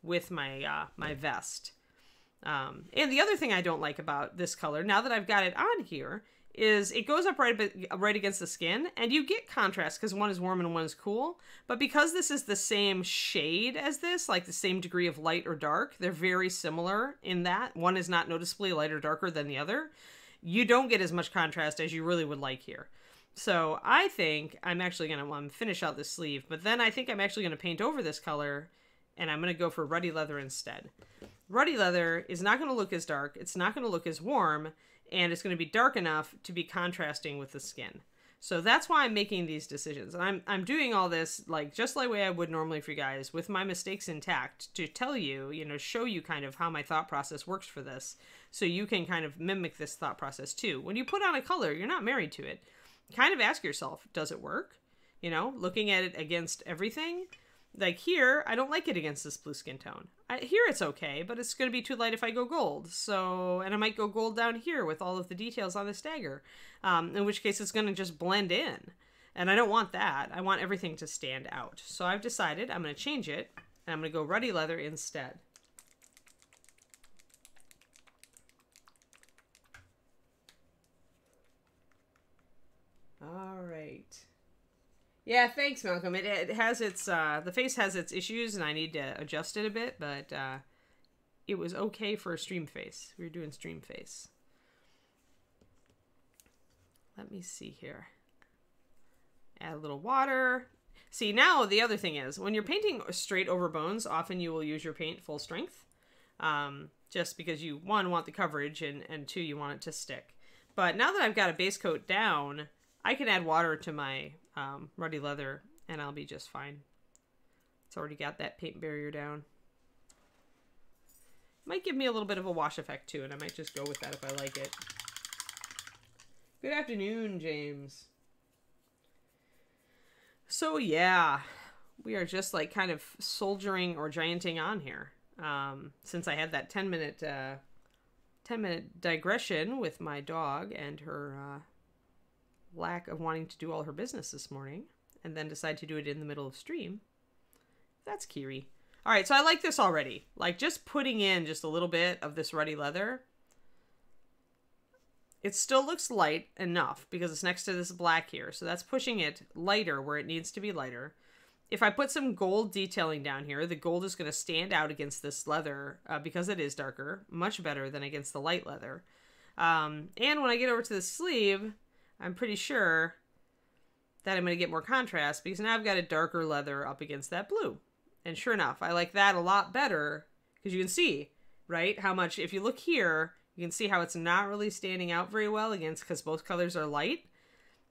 with my my vest. And the other thing I don't like about this color, now that I've got it on here, is it goes up right against the skin, and you get contrast because one is warm and one is cool. But because this is the same shade as this, like the same degree of light or dark, they're very similar in that. One is not noticeably lighter or darker than the other. You don't get as much contrast as you really would like here. So I think I'm actually going to finish out this sleeve, but then I think I'm actually going to paint over this color, and I'm going to go for ruddy leather instead. Ruddy leather is not going to look as dark, it's not going to look as warm, and it's going to be dark enough to be contrasting with the skin. So that's why I'm making these decisions. And I'm doing all this just like the way I would normally for you guys, with my mistakes intact, to tell you, show you kind of how my thought process works for this, so you can kind of mimic this thought process too. When you put on a color, you're not married to it. Kind of ask yourself, does it work? Looking at it against everything. Like here, I don't like it against this blue skin tone. Here it's okay, but it's going to be too light if I go gold. So, and I might go gold down here with all of the details on this dagger. In which case it's going to just blend in. And I don't want that. I want everything to stand out. So I've decided I'm going to change it, and I'm going to go ruddy leather instead. All right. Yeah, thanks, Malcolm. It has its, the face has its issues, and I need to adjust it a bit, but it was okay for a stream face. We were doing stream face. Let me see here. Add a little water. See, now the other thing is, when you're painting straight over bones, often you will use your paint full strength, just because you, one, want the coverage, and two, you want it to stick. But now that I've got a base coat down, I can add water to my ruddy leather, and I'll be just fine. It's already got that paint barrier down. Might give me a little bit of a wash effect too, and I might just go with that if I like it. Good afternoon, James. So yeah, we are just kind of soldiering or gianting on here. Since I had that 10-minute digression with my dog and her lack of wanting to do all her business this morning, and then decide to do it in the middle of stream. That's Kiri. All right, so I like this already. Just putting in just a little bit of this ruddy leather. It still looks light enough because it's next to this black here. So that's pushing it lighter where it needs to be lighter. If I put some gold detailing down here, the gold is going to stand out against this leather because it is darker, much better than against the light leather. And when I get over to the sleeve, I'm pretty sure that I'm going to get more contrast because now I've got a darker leather up against that blue. And sure enough, I like that a lot better because you can see, right, how much, if you look here, you can see how it's not really standing out very well against, because both colors are light.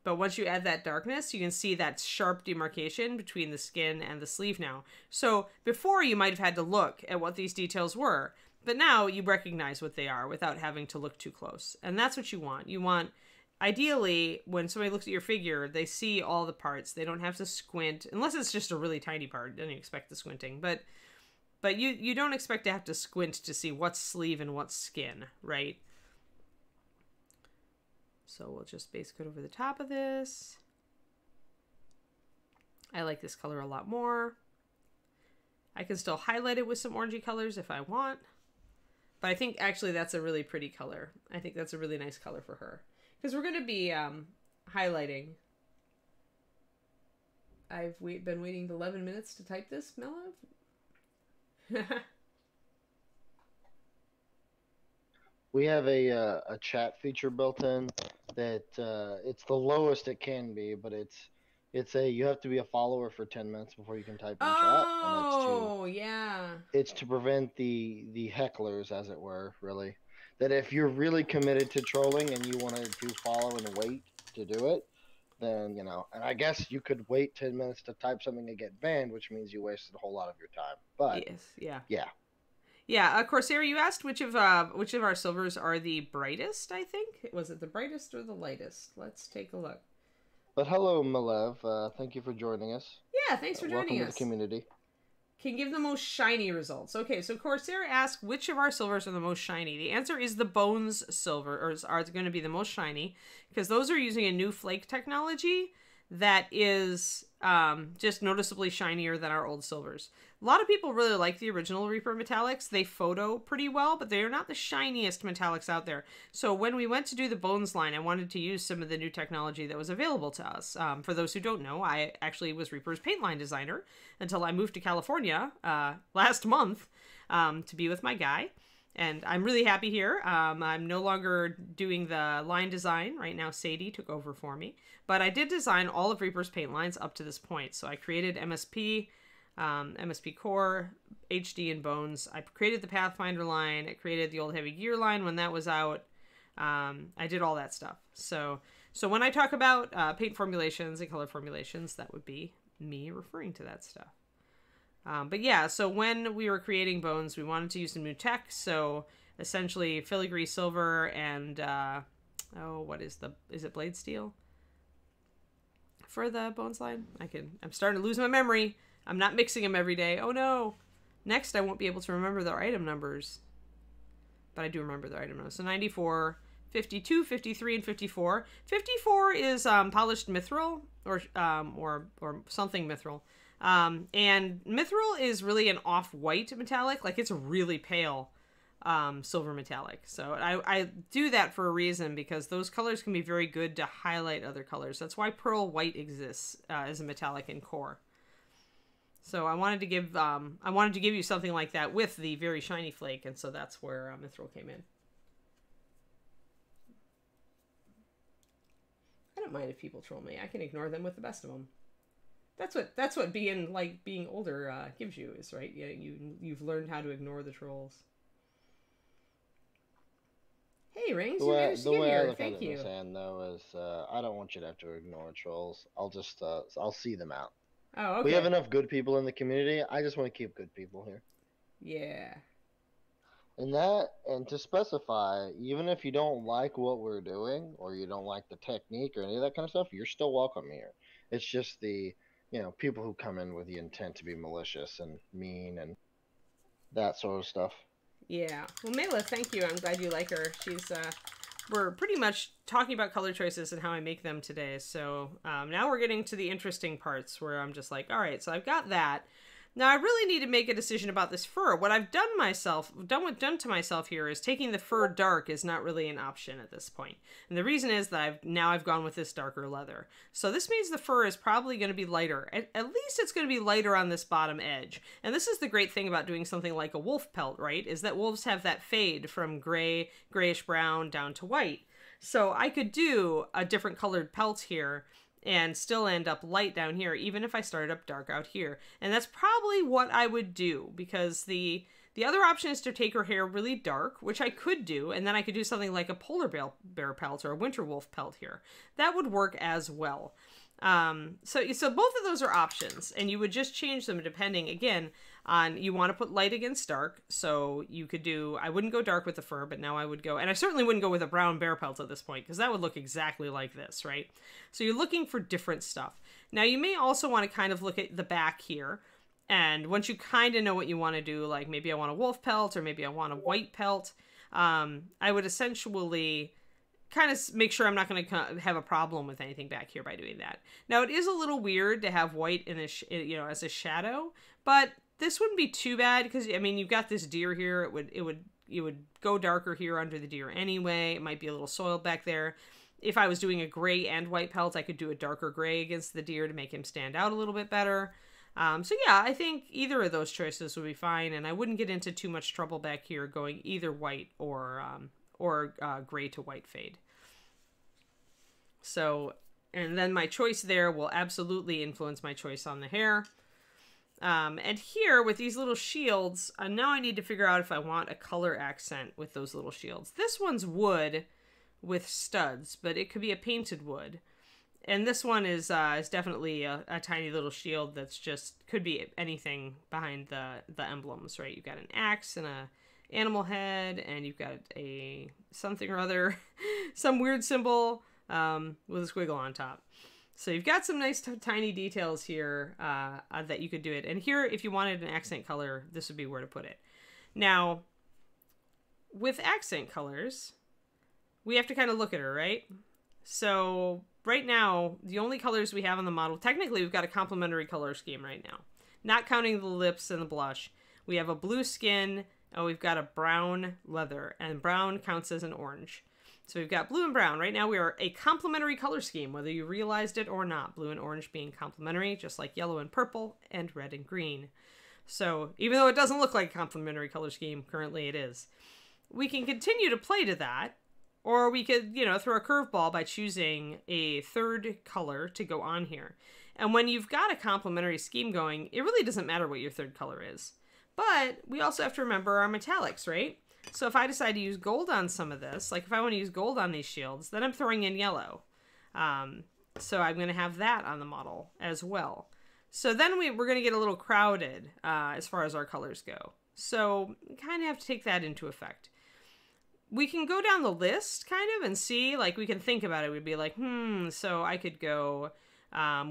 But once you add that darkness, you can see that sharp demarcation between the skin and the sleeve now. So before, you might have had to look at what these details were. But now you recognize what they are without having to look too close. And that's what you want. You want, ideally, when somebody looks at your figure, they see all the parts. They don't have to squint, unless it's just a really tiny part. Then you expect the squinting. But you don't expect to have to squint to see what's sleeve and what's skin, right? So we'll just base coat over the top of this. I like this color a lot more. I can still highlight it with some orangey colors if I want. But I think actually that's a really pretty color. I think that's a really nice color for her. Because we're going to be highlighting. I've been waiting 11 minutes to type this, Mello. We have a chat feature built in that it's the lowest it can be, but you have to be a follower for 10 minutes before you can type in chat. Oh, yeah. It's to prevent the hecklers, as it were, really. That if you're really committed to trolling and you want to follow and wait to do it, then, you know, and I guess you could wait 10 minutes to type something and get banned, which means you wasted a whole lot of your time. But yes, yeah. Yeah. Yeah, Corsair, you asked which of our silvers are the brightest, I think. Was it the brightest or the lightest? Let's take a look. But hello, Malev. Thank you for joining us. Yeah, thanks for joining us. Welcome to the community. Can give the most shiny results. Okay, so Corsair asked which of our silvers are the most shiny. The answer is the Bones silver, or are going to be the most shiny, because those are using a new flake technology that is just noticeably shinier than our old silvers. A lot of people really like the original Reaper metallics. They photo pretty well, but they are not the shiniest metallics out there. So when we went to do the Bones line, I wanted to use some of the new technology that was available to us. For those who don't know, I actually was Reaper's paint line designer until I moved to California last month to be with my guy. And I'm really happy here. I'm no longer doing the line design. Right now, Sadie took over for me. But I did design all of Reaper's paint lines up to this point. So I created MSP, MSP Core, HD, and Bones. I created the Pathfinder line. I created the old Heavy Gear line when that was out. I did all that stuff. So when I talk about paint formulations and color formulations, that would be me referring to that stuff. But yeah, so when we were creating Bones, we wanted to use some new tech. So essentially filigree silver and, is it blade steel for the Bones line? I'm starting to lose my memory. I'm not mixing them every day. Oh no. Next, I won't be able to remember their item numbers, but I do remember their item numbers. So 94, 52, 53, and 54. 54 is polished mithril or something mithril. And mithril is really an off-white metallic, like it's a really pale silver metallic. So I do that for a reason, because those colors can be very good to highlight other colors. That's why pearl white exists as a metallic in core. So I wanted to give you something like that with the very shiny flake, and so that's where mithril came in. I don't mind if people troll me. I can ignore them with the best of them. That's what being older gives you, is right. Yeah, you've learned how to ignore the trolls. Hey, Rings, you managed to get here. Thank you. Though, is I don't want you to have to ignore trolls. I'll just I'll see them out. Oh, okay. We have enough good people in the community. I just want to keep good people here. Yeah. And to specify, even if you don't like what we're doing, or you don't like the technique or any of that kind of stuff, you're still welcome here. It's just the people who come in with the intent to be malicious and mean and that sort of stuff. Yeah. Well, Mela, thank you. I'm glad you like her. We're pretty much talking about color choices and how I make them today. So now we're getting to the interesting parts where I'm just like, all right, so I've got that. Now I really need to make a decision about this fur. What I've done to myself here is taking the fur dark is not really an option at this point. And the reason is that I've gone with this darker leather. So this means the fur is probably going to be lighter. At least it's going to be lighter on this bottom edge. And this is the great thing about doing something like a wolf pelt, right? Is that wolves have that fade from grayish brown down to white. So I could do a different colored pelt here and still end up light down here, even if I started up dark out here. And that's probably what I would do, because the The other option is to take her hair really dark, which I could do, and then I could do something like a polar bear pelt or a winter wolf pelt here. That would work as well. So both of those are options, and you would just change them depending, again, on, you want to put light against dark. So you could do, I wouldn't go dark with the fur, but now I would go, and I certainly wouldn't go with a brown bear pelt at this point, because that would look exactly like this, right? So you're looking for different stuff. Now you may also want to kind of look at the back here, and once you kind of know what you want to do, like maybe I want a wolf pelt, or maybe I want a white pelt, I would essentially kind of make sure I'm not going to have a problem with anything back here by doing that. Now, it is a little weird to have white in a, as a shadow, but this wouldn't be too bad because, I mean, you've got this deer here. It would go darker here under the deer anyway. It might be a little soiled back there. If I was doing a gray and white pelt, I could do a darker gray against the deer to make him stand out a little bit better. So yeah, I think either of those choices would be fine, and I wouldn't get into too much trouble back here going either white or gray to white fade. So, and then my choice there will absolutely influence my choice on the hair. And here with these little shields, now I need to figure out if I want a color accent with those little shields. This one's wood with studs, but it could be a painted wood. And this one is definitely a tiny little shield that's just, could be anything behind the emblems, right? You've got an axe and a animal head, and you've got a something or other, some weird symbol with a squiggle on top. So you've got some nice tiny details here that you could do it. And here, if you wanted an accent color, this would be where to put it. Now, with accent colors, we have to kind of look at her, right? So right now, the only colors we have on the model, technically we've got a complementary color scheme right now. Not counting the lips and the blush. We have a blue skin, and we've got a brown leather, and brown counts as an orange. So we've got blue and brown. Right now we are a complementary color scheme, whether you realized it or not. Blue and orange being complementary, just like yellow and purple, and red and green. So even though it doesn't look like a complementary color scheme, currently it is. We can continue to play to that, or we could, throw a curveball by choosing a third color to go on here. And when you've got a complementary scheme going, it really doesn't matter what your third color is. But we also have to remember our metallics, right? So if I decide to use gold on some of this, like if I want to use gold on these shields, then I'm throwing in yellow. So I'm going to have that on the model as well. So then we're going to get a little crowded as far as our colors go. So kind of have to take that into effect. We can go down the list kind of and see, like we can think about it. We'd be like, so I could go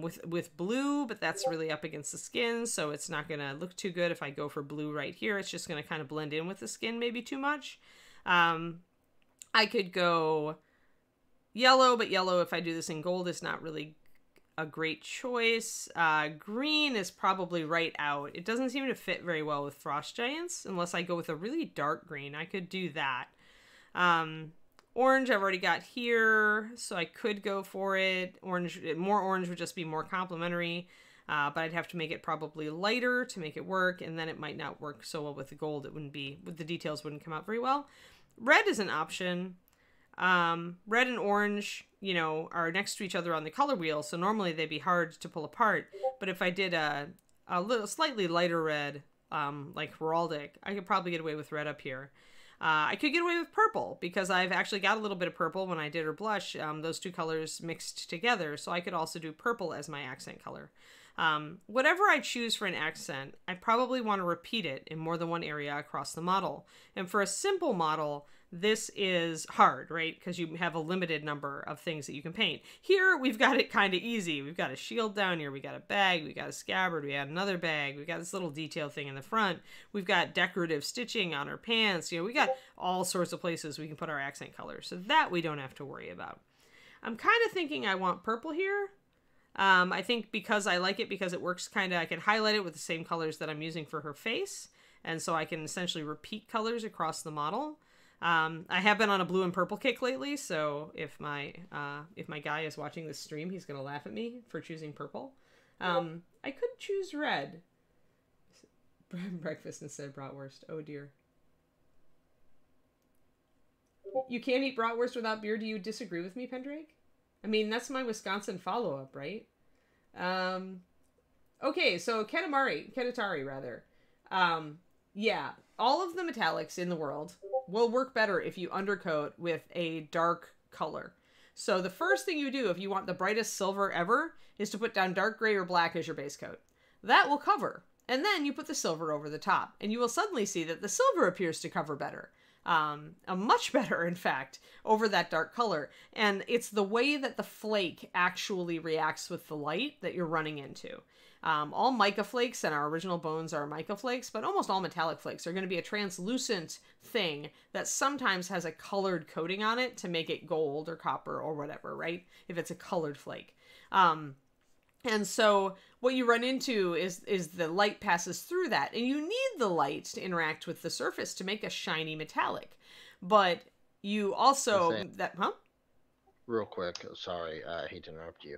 with blue, but that's really up against the skin, so it's not going to look too good if I go for blue right here. It's just going to kind of blend in with the skin maybe too much. I could go yellow, but yellow, if I do this in gold, is not really a great choice. Green is probably right out. It doesn't seem to fit very well with Frost Giants, unless I go with a really dark green. I could do that. Orange I've already got here, so I could go for it. More orange would just be more complementary, but I'd have to make it probably lighter to make it work, and then it might not work so well with the gold. It wouldn't be, with the details wouldn't come out very well. Red is an option. Red and orange, are next to each other on the color wheel, so normally they'd be hard to pull apart. But if I did a little slightly lighter red, like heraldic, I could probably get away with red up here. I could get away with purple because I've actually got a little bit of purple when I did her blush. Those two colors mixed together, so I could also do purple as my accent color. Whatever I choose for an accent, I probably want to repeat it in more than one area across the model. And for a simple model, this is hard, right? Because you have a limited number of things that you can paint. Here, we've got it kind of easy. We've got a shield down here. We got a bag. We got a scabbard. We got another bag. We got this little detail thing in the front. We've got decorative stitching on her pants. We got all sorts of places we can put our accent color. So that we don't have to worry about. I'm kind of thinking I want purple here. I think because I like it, because it works kind of, I can highlight it with the same colors that I'm using for her face. And so I can essentially repeat colors across the model. I have been on a blue and purple kick lately, so if my guy is watching this stream, he's gonna laugh at me for choosing purple. I could choose red. Breakfast instead of bratwurst. Oh dear. You can't eat bratwurst without beer. Do you disagree with me, Pendrake? I mean, that's my Wisconsin follow-up, right? Okay, so Kenatari rather. Yeah. all of the metallics in the world will work better if you undercoat with a dark color. So the first thing you do if you want the brightest silver ever is to put down dark gray or black as your base coat. That will cover. And then you put the silver over the top, and you will suddenly see that the silver appears to cover better. Much better, in fact, over that dark color. And it's the way that the flake actually reacts with the light that you're running into. All mica flakes, and our original bones are mica flakes, but almost all metallic flakes are going to be a translucent thing that sometimes has a colored coating on it to make it gold or copper or whatever, right? If it's a colored flake. And so what you run into is the light passes through that, and you need the light to interact with the surface to make a shiny metallic. But you also Real quick, sorry, I hate to interrupt you.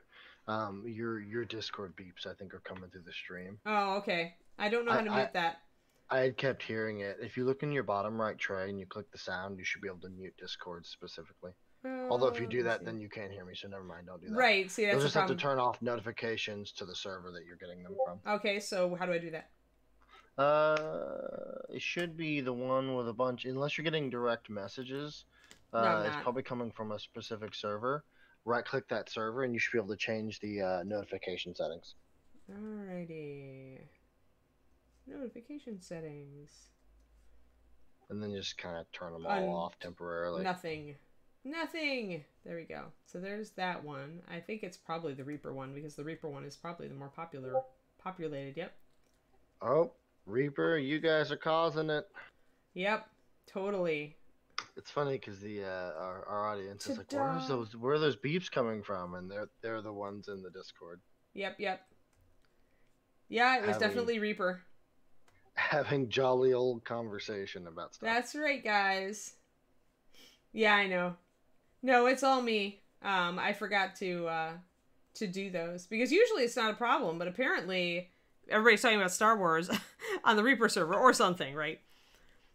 Your Discord beeps, I think, are coming through the stream. Oh, okay. I don't know how to mute that. I had kept hearing it. If you look in your bottom right tray and you click the sound, you should be able to mute Discord specifically. Although if you do that, then you can't hear me, so never mind, don't do that. Right, see, that's You'll just have to turn off notifications to the server that you're getting them from. Okay, so how do I do that? It should be the one with a bunch, unless you're getting direct messages, No, it's probably coming from a specific server. Right-click that server, and you should be able to change the notification settings. Alrighty. Notification settings. And then just kind of turn them all off temporarily. Nothing. There we go. So there's that one. I think it's probably the Reaper one, because the Reaper one is probably the more populated. Yep. Oh, Reaper, you guys are causing it. Yep, totally. It's funny because the our audience is like, where are those beeps coming from? And they're the ones in the Discord. Yep. Yeah, it was definitely Reaper. Having jolly old conversation about stuff. That's right, guys. Yeah, I know. No, it's all me. I forgot to do those because usually it's not a problem, but apparently everybody's talking about Star Wars on the Reaper server or something, right?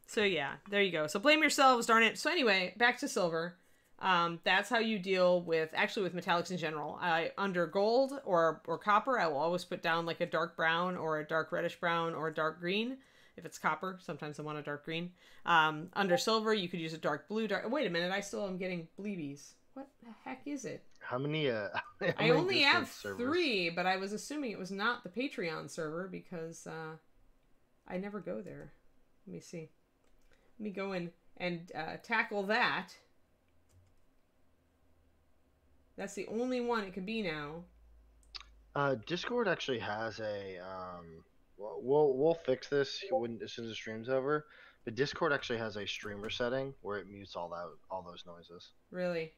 So yeah, there you go. So blame yourselves, darn it. So anyway, back to silver. That's how you deal with metallics in general. Under gold or copper, I will always put down like a dark brown or a dark reddish brown or a dark green. If it's copper, sometimes I want a dark green. Under silver, you could use a dark blue. Wait a minute, I still am getting bleebies. What the heck is it? How many? I only have 3, but I was assuming it was not the Patreon server because I never go there. Let me see. Let me go in and tackle that. That's the only one it could be now. Discord actually has a we'll fix this as soon as the stream's over. But Discord actually has a streamer setting where it mutes all those noises. Really?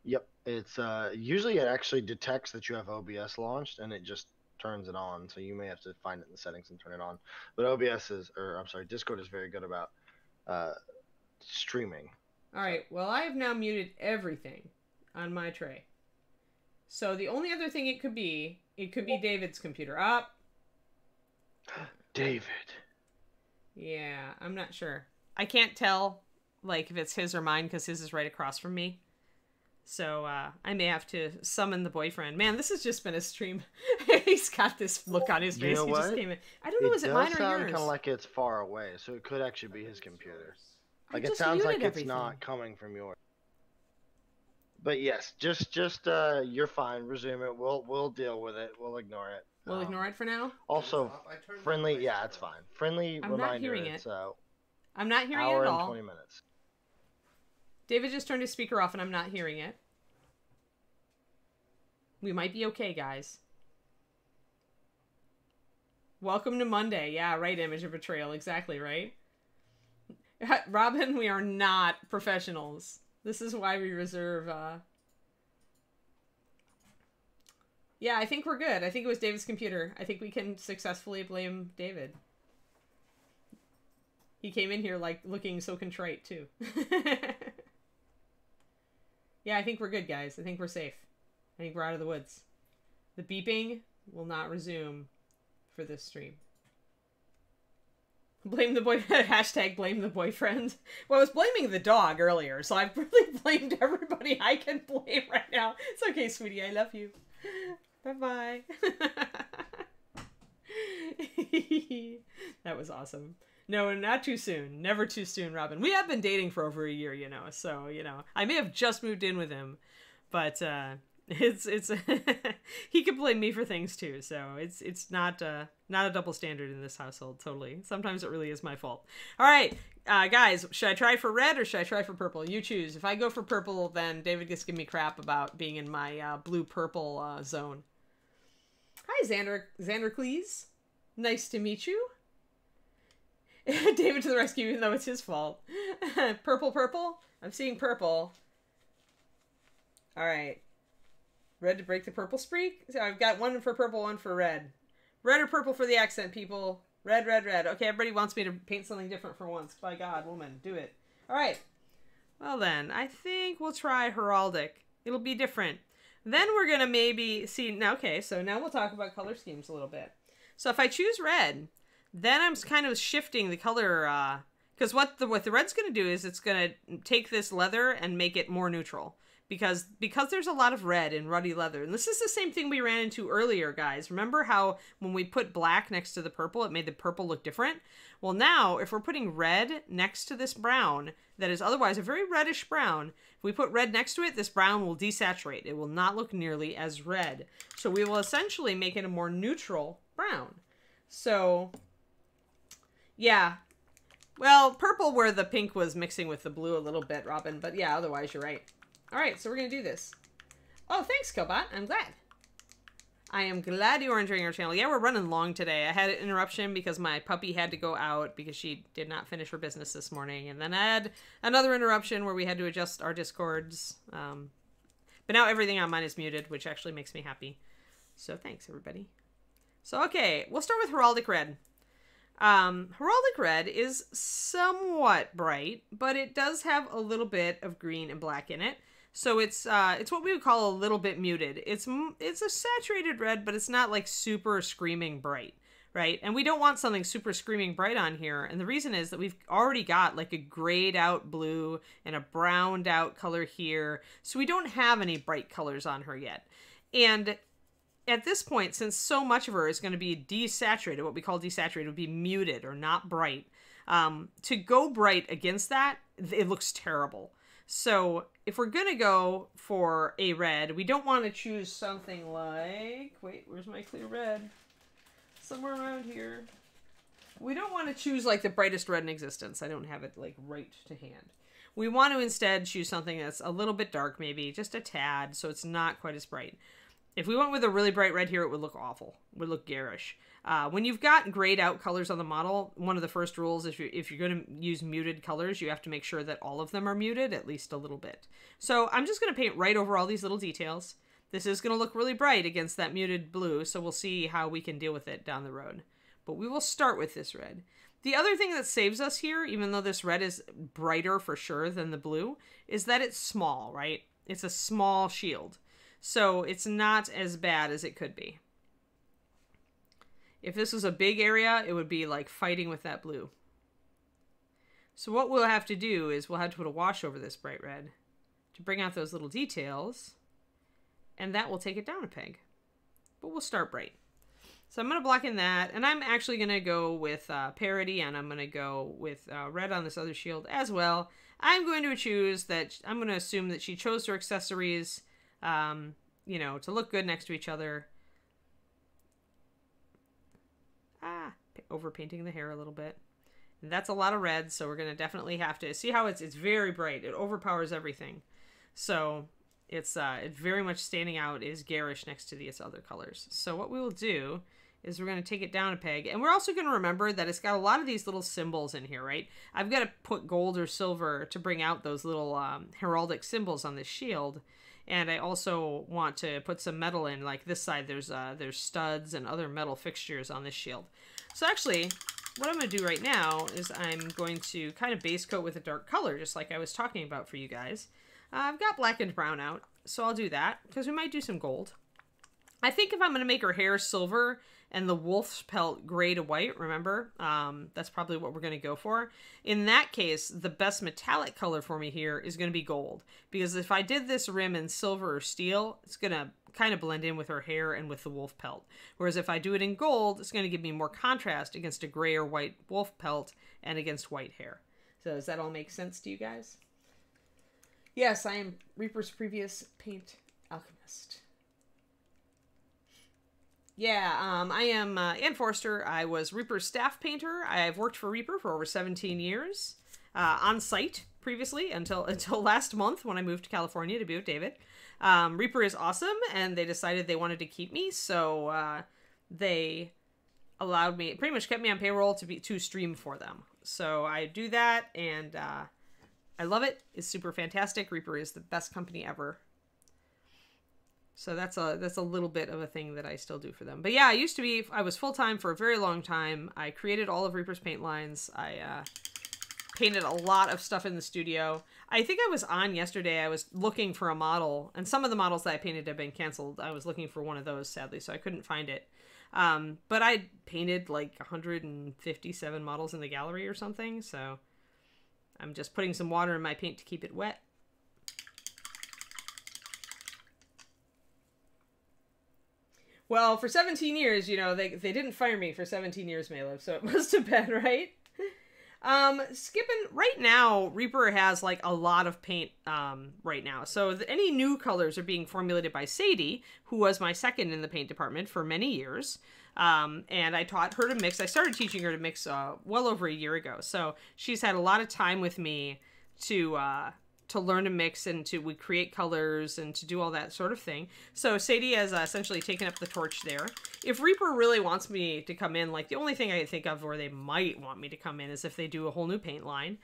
Yep. It's usually it actually detects that you have OBS launched and it just turns it on. So you may have to find it in the settings and turn it on. But Discord is very good about streaming. All right. Well, I have now muted everything on my tray. So the only other thing it could be David's computer. Up. David. Yeah, I'm not sure. I can't tell, like, if it's his or mine, because his is right across from me. So, I may have to summon the boyfriend. Man, this has just been a stream. He's got this look on his face. You know what? Just came in. I don't know, is it mine or yours? It does sound kind of like it's far away, so it could actually be his computer. Like, it sounds like everything. It's not coming from yours. But yes, just you're fine. Resume it. We'll deal with it. We'll ignore it. We'll ignore it for now. Also, friendly. Yeah, it's fine. Friendly I'm reminder. Not hearing it. So I'm not hearing it at all. all. 20 minutes. David just turned his speaker off, and I'm not hearing it. We might be okay, guys. Welcome to Monday. Yeah, right. Image of betrayal. Exactly right. Robin, we are not professionals. This is why we reserve, Yeah, I think we're good. I think it was David's computer. I think we can successfully blame David. He came in here, like, looking so contrite, too. Yeah, I think we're good, guys. I think we're safe. I think we're out of the woods. The beeping will not resume for this stream. Blame the boyfriend. Hashtag blame the boyfriend. Well, I was blaming the dog earlier, so I've really blamed everybody I can blame right now. It's okay, sweetie. I love you. Bye-bye. That was awesome. No, not too soon. Never too soon, Robin. We have been dating for over a year, you know. So, you know, I may have just moved in with him, but it's he can blame me for things too. So it's not a double standard in this household. Totally. Sometimes it really is my fault. All right, guys, should I try for red or should I try for purple? You choose. If I go for purple, then David gets to give me crap about being in my blue purple zone. Hi, Xander Cleese. Nice to meet you. David to the rescue, even though it's his fault. Purple. I'm seeing purple. All right. Red to break the purple streak. So I've got one for purple, one for red. Red or purple for the accent, people. Red. Okay, everybody wants me to paint something different for once. By God, woman, do it. All right. Well then, I think we'll try heraldic. It'll be different. Then we're going to maybe see... Now, okay, so now we'll talk about color schemes a little bit. So if I choose red... Then I'm kind of shifting the color, because what the red's going to do is it's going to take this leather and make it more neutral. Because there's a lot of red in ruddy leather. And this is the same thing we ran into earlier, guys. Remember how when we put black next to the purple, it made the purple look different? Well, now, if we're putting red next to this brown, that is otherwise a very reddish brown, if we put red next to it, this brown will desaturate. It will not look nearly as red. So we will essentially make it a more neutral brown. So... yeah. Well, purple where the pink was mixing with the blue a little bit, Robin. But yeah, otherwise you're right. All right, so we're going to do this. Oh, thanks, Killbot. I'm glad. I am glad you are enjoying our channel. Yeah, we're running long today. I had an interruption because my puppy had to go out because she did not finish her business this morning. And then I had another interruption where we had to adjust our Discords. But now everything on mine is muted, which actually makes me happy. So thanks, everybody. So, okay, we'll start with Heraldic Red. Heraldic Red is somewhat bright, but it does have a little bit of green and black in it. So it's what we would call a little bit muted. It's a saturated red, but it's not like super screaming bright, right? And we don't want something super screaming bright on here. And the reason is that we've already got like a grayed out blue and a browned out color here. So we don't have any bright colors on her yet. And at this point, since so much of her is going to be desaturated, what we call desaturated would be muted or not bright, to go bright against that, it looks terrible. So if we're going to go for a red, we don't want to choose something like... Wait, where's my clear red? Somewhere around here. We don't want to choose like the brightest red in existence. I don't have it like right to hand. We want to instead choose something that's a little bit dark, maybe just a tad, so it's not quite as bright. If we went with a really bright red here, it would look awful. It would look garish. When you've got grayed out colors on the model, one of the first rules, if you're going to use muted colors, you have to make sure that all of them are muted, at least a little bit. So I'm just going to paint right over all these little details. This is going to look really bright against that muted blue, so we'll see how we can deal with it down the road. But we will start with this red. The other thing that saves us here, even though this red is brighter for sure than the blue, is that it's small, right? It's a small shield. So it's not as bad as it could be. If this was a big area, it would be like fighting with that blue. So what we'll have to do is we'll have to put a wash over this bright red to bring out those little details, and that will take it down a peg. But we'll start bright. So I'm going to block in that, and I'm actually going to go with parity, and I'm going to go with red on this other shield as well. I'm going to choose that, I'm going to assume that she chose her accessories, you know, to look good next to each other. Overpainting the hair a little bit. And that's a lot of red, so we're going to definitely have to see how it's very bright. It overpowers everything. So it's very much standing out, is garish next to these other colors. So what we will do is we're going to take it down a peg. And we're also going to remember that it's got a lot of these little symbols in here, right? I've got to put gold or silver to bring out those little heraldic symbols on this shield. And I also want to put some metal in, like this side, there's studs and other metal fixtures on this shield. So actually, what I'm going to do right now is I'm going to kind of base coat with a dark color, just like I was talking about for you guys. I've got black and brown out, so I'll do that, because we might do some gold. I think if I'm going to make her hair silver and the wolf's pelt gray to white, remember, that's probably what we're going to go for. In that case, the best metallic color for me here is going to be gold. Because if I did this rim in silver or steel, it's going to kind of blend in with her hair and with the wolf pelt. Whereas if I do it in gold, it's going to give me more contrast against a gray or white wolf pelt and against white hair. So does that all make sense to you guys? Yes, I am Reaper's previous paint alchemist. Yeah, I am Ann Forster. I was Reaper's staff painter. I've worked for Reaper for over 17 years, on site previously until last month when I moved to California to be with David. Reaper is awesome, and they decided they wanted to keep me, so they allowed me, pretty much kept me on payroll to stream for them. So I do that, and I love it. It's super fantastic. Reaper is the best company ever. So that's a little bit of a thing that I still do for them. But yeah, I was full-time for a very long time. I created all of Reaper's paint lines. I painted a lot of stuff in the studio. I think I was on yesterday. I was looking for a model, and some of the models that I painted have been canceled. I was looking for one of those, sadly, so I couldn't find it. But I painted like 157 models in the gallery or something, so I'm just putting some water in my paint to keep it wet. Well, for 17 years, you know, they didn't fire me for 17 years, Maleb, so it must have been, right? Skipping, right now, Reaper has, like, a lot of paint, right now. So any new colors are being formulated by Sadie, who was my second in the paint department for many years. And I taught her to mix. I started teaching her to mix, well over a year ago. So she's had a lot of time with me to learn to mix and we create colors and to do all that sort of thing. So Sadie has essentially taken up the torch there. If Reaper really wants me to come in, like the only thing I can think of where they might want me to come in is if they do a whole new paint line.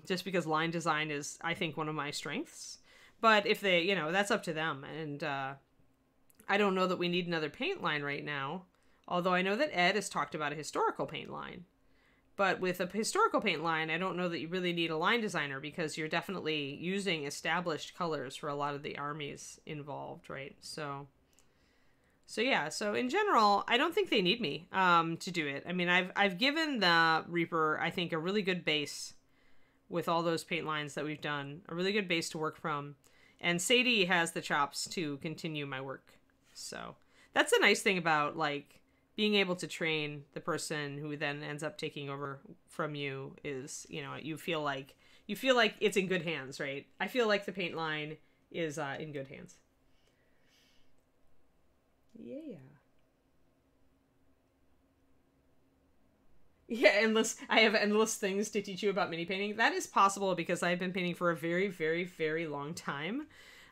Just because line design is, I think, one of my strengths. But if they, you know, that's up to them. And I don't know that we need another paint line right now. Although I know that Ed has talked about a historical paint line. But with a historical paint line, I don't know that you really need a line designer because you're definitely using established colors for a lot of the armies involved, right? So yeah, so in general, I don't think they need me to do it. I mean, I've given the Reaper, I think, a really good base with all those paint lines that we've done, a really good base to work from. And Sadie has the chops to continue my work. So that's the nice thing about, like, being able to train the person who then ends up taking over from you is, you know, you feel like it's in good hands, right? I feel like the paint line is in good hands. Yeah. Yeah, endless. I have endless things to teach you about mini painting. That is possible because I've been painting for a very, very, very long time.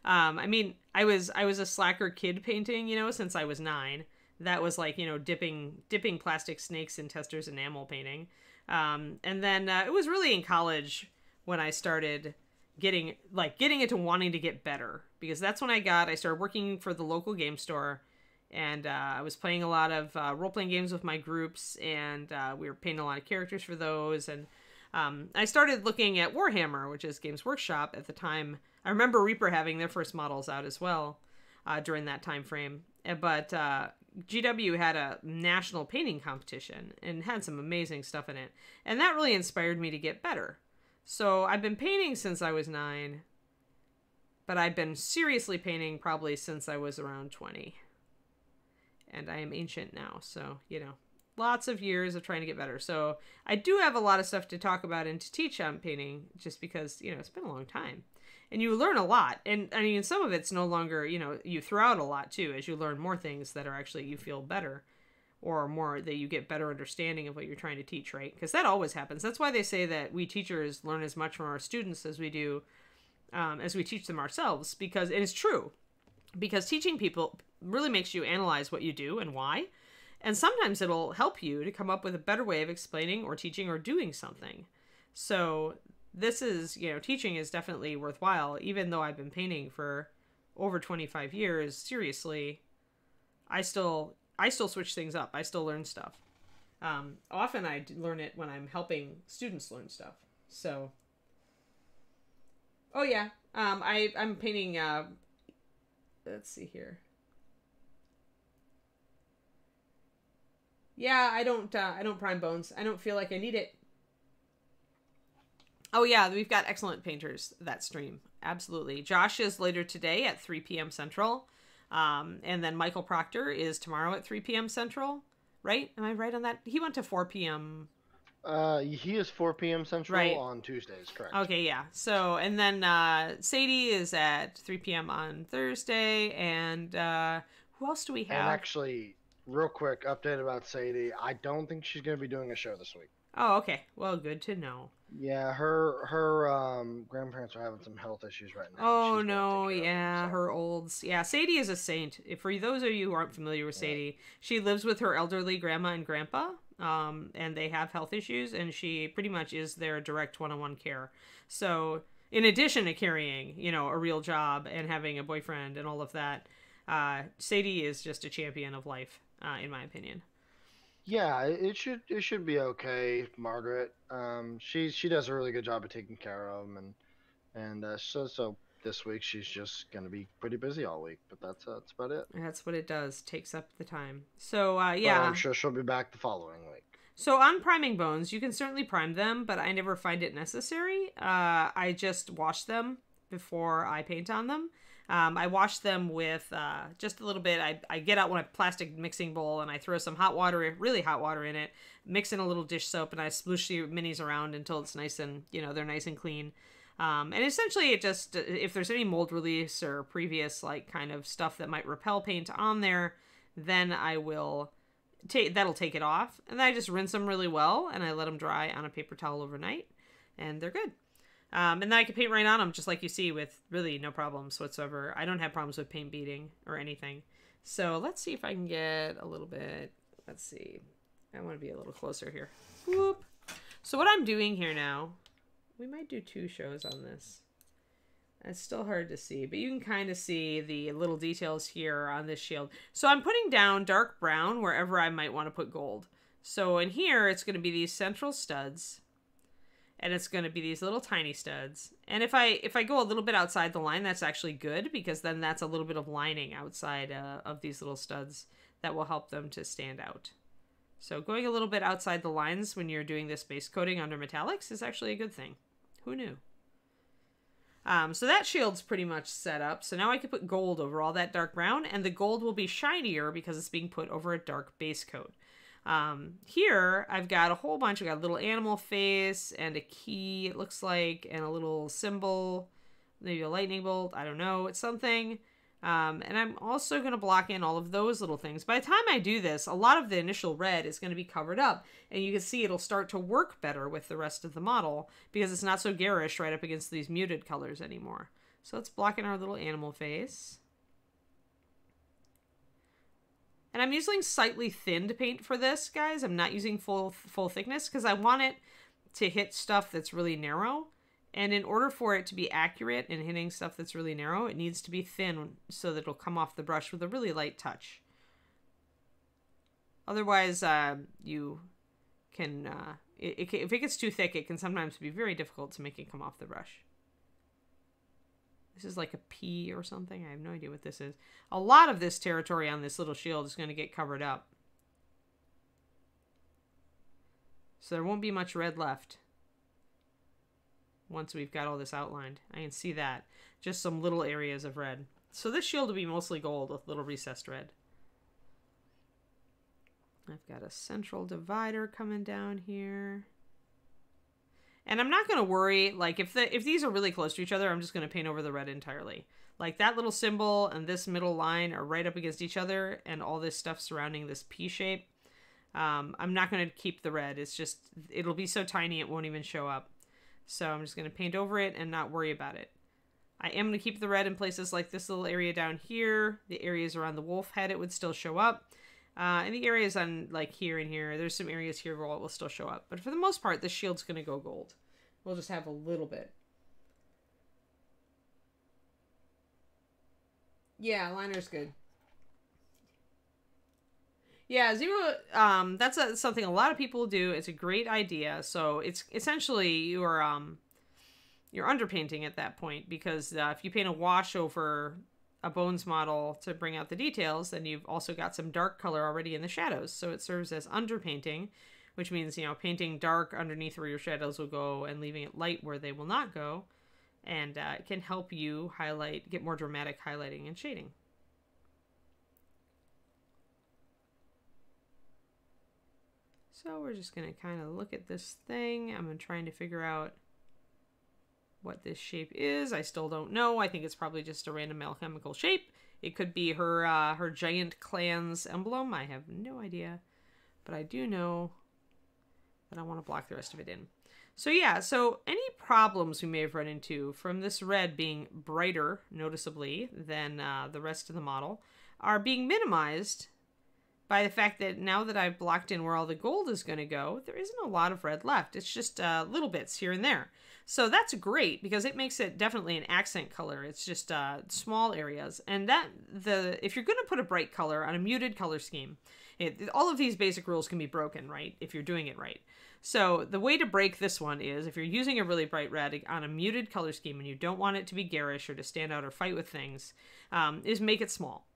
I mean, I was a slacker kid painting, you know, since I was 9. That was like, you know, dipping plastic snakes in Tester's enamel painting. And then it was really in college when I started getting into wanting to get better. Because that's when I started working for the local game store. And I was playing a lot of role-playing games with my groups. And we were painting a lot of characters for those. And I started looking at Warhammer, which is Games Workshop at the time. I remember Reaper having their first models out as well during that time frame. But GW had a national painting competition and had some amazing stuff in it. And that really inspired me to get better. So I've been painting since I was 9, but I've been seriously painting probably since I was around 20. And I am ancient now, so, you know, lots of years of trying to get better. So I do have a lot of stuff to talk about and to teach on painting just because, you know, it's been a long time. And you learn a lot. And I mean, some of it's no longer, you know, you throw out a lot too as you learn more things that are actually, you feel better or more that you get better understanding of what you're trying to teach, right? Because that always happens. That's why they say that we teachers learn as much from our students as we do, as we teach them ourselves. Because it is true. Because teaching people really makes you analyze what you do and why. And sometimes it'll help you to come up with a better way of explaining or teaching or doing something. So this is, you know, teaching is definitely worthwhile, even though I've been painting for over 25 years. Seriously, I still switch things up. I still learn stuff. Often I learn it when I'm helping students learn stuff. So, oh yeah, I'm painting, let's see here. Yeah, I don't prime bones. I don't feel like I need it. Oh yeah, we've got excellent painters that stream. Absolutely. Josh is later today at 3 p.m. Central. And then Michael Proctor is tomorrow at 3 p.m. Central, right? Am I right on that? He went to 4 p.m. He is 4 p.m. Central Right. on Tuesdays, correct? Okay, yeah. So, and then Sadie is at 3 p.m. on Thursday, and who else do we have? And actually, real quick update about Sadie. I don't think she's going to be doing a show this week. Oh, okay. Well, good to know. Yeah, her grandparents are having some health issues right now. Oh She's no, take care of yeah, them, so. her olds. Yeah, Sadie is a saint. For those of you who aren't familiar with Sadie, she lives with her elderly grandma and grandpa, and they have health issues, and she pretty much is their direct one-on-one care. So, in addition to carrying, a real job and having a boyfriend and all of that, Sadie is just a champion of life, in my opinion. Yeah, it should be okay, Margaret. She does a really good job of taking care of them, and so this week she's just gonna be pretty busy all week, but that's about it. That's what it does. Takes up the time. So, But yeah. I'm sure she'll be back the following week. So on priming bones, you can certainly prime them, but I never find it necessary. I just wash them before I paint on them. I wash them with just a little bit. I get out one plastic mixing bowl and I throw some hot water, really hot water in it, mix in a little dish soap, and I sploosh the minis around until it's nice and, they're nice and clean. And essentially it just, if there's any mold release or previous like kind of stuff that might repel paint on there, then I will that'll take it off. And then I just rinse them really well and I let them dry on a paper towel overnight and they're good. And then I can paint right on them, just like you see, with really no problems whatsoever. I don't have problems with paint beading or anything. So let's see if I can get a little bit. Let's see. I want to be a little closer here. Whoop. So what I'm doing here now, we might do 2 shows on this. It's still hard to see, but you can kind of see the little details here on this shield. So I'm putting down dark brown wherever I might want to put gold. So in here, it's going to be these central studs. And it's going to be these little tiny studs. And if I go a little bit outside the line, that's actually good, because then that's a little bit of lining outside of these little studs that will help them to stand out. So going a little bit outside the lines when you're doing this base coating under metallics is actually a good thing. Who knew? So that shield's pretty much set up. So now I can put gold over all that dark brown, and the gold will be shinier because it's being put over a dark base coat. Here I've got a whole bunch. I've got a little animal face and a key, it looks like, and a little symbol, maybe a lightning bolt. I don't know. It's something. And I'm also going to block in all of those little things. By the time I do this, a lot of the initial red is going to be covered up, and you can see it'll start to work better with the rest of the model because it's not so garish right up against these muted colors anymore. So let's block in our little animal face. And I'm using slightly thinned paint for this, guys. I'm not using full thickness because I want it to hit stuff that's really narrow. And in order for it to be accurate in hitting stuff that's really narrow, it needs to be thin so that it'll come off the brush with a really light touch. Otherwise, you can, if it gets too thick, it can sometimes be very difficult to make it come off the brush. This is like a P or something. I have no idea what this is. A lot of this territory on this little shield is going to get covered up. So there won't be much red left once we've got all this outlined. I can see that. Just some little areas of red. So this shield will be mostly gold with little recessed red. I've got a central divider coming down here. And I'm not going to worry, like, if these are really close to each other, I'm just going to paint over the red entirely. Like, that little symbol and this middle line are right up against each other, and all this stuff surrounding this P shape. I'm not going to keep the red. It's just, it'll be so tiny it won't even show up. So I'm just going to paint over it and not worry about it. I am going to keep the red in places like this little area down here. The areas around the wolf head, it would still show up. And the areas on, like, here and here, there's some areas here where it will still show up. But for the most part, this shield's going to go gold. We'll just have a little bit. Yeah, liner's good. Yeah, zero, that's something a lot of people do. It's a great idea. So it's essentially you're underpainting at that point, because if you paint a wash over a bones model to bring out the details, then you've also got some dark color already in the shadows. So it serves as underpainting, which means, painting dark underneath where your shadows will go and leaving it light where they will not go. And it can help you get more dramatic highlighting and shading. So we're just going to kind of look at this thing. I'm trying to figure out what this shape is. I still don't know. I think it's probably just a random alchemical shape. It could be her her giant clan's emblem. I have no idea. But I do know that I want to block the rest of it in. So yeah, so any problems we may have run into from this red being brighter, noticeably, than the rest of the model are being minimized by the fact that now that I've blocked in where all the gold is going to go, there isn't a lot of red left. It's just little bits here and there. So that's great because it makes it definitely an accent color. It's just small areas. And if you're going to put a bright color on a muted color scheme, all of these basic rules can be broken, right? If you're doing it right. So the way to break this one is if you're using a really bright red on a muted color scheme and you don't want it to be garish or to stand out or fight with things, is make it small.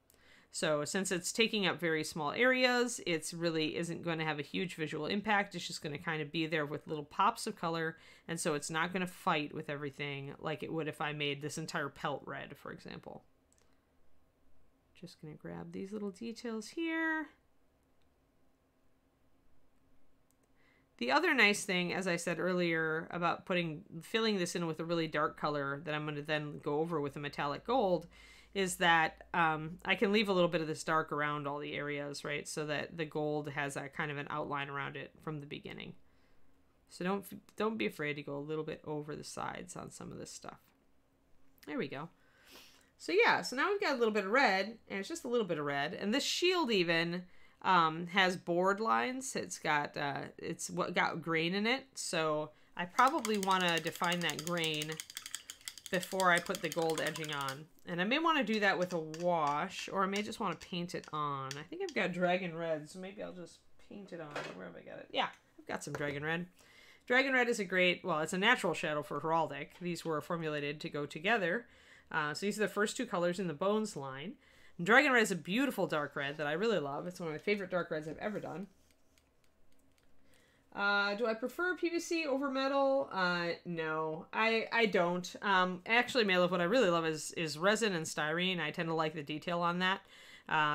So since it's taking up very small areas, it's really isn't going to have a huge visual impact. It's just going to kind of be there with little pops of color. And so it's not going to fight with everything like it would if I made this entire pelt red, for example. Just going to grab these little details here. The other nice thing, as I said earlier, about filling this in with a really dark color that I'm going to then go over with a metallic gold is that I can leave a little bit of this dark around all the areas, right? So that the gold has a kind of an outline around it from the beginning. So don't be afraid to go a little bit over the sides on some of this stuff. There we go. So yeah, so now we've got a little bit of red, and it's just a little bit of red. And this shield even has board lines. It's got grain in it. So I probably want to define that grain before I put the gold edging on. And I may want to do that with a wash, or I may just want to paint it on. I think I've got dragon red, so maybe I'll just paint it on. Where have I got it? Yeah, I've got some dragon red. Dragon red is it's a natural shadow for heraldic. These were formulated to go together. So these are the first two colors in the bones line. And dragon red is a beautiful dark red that I really love. It's one of my favorite dark reds I've ever done. Do I prefer PVC over metal? No, I don't. Actually, Malif, what I really love is resin and styrene. I tend to like the detail on that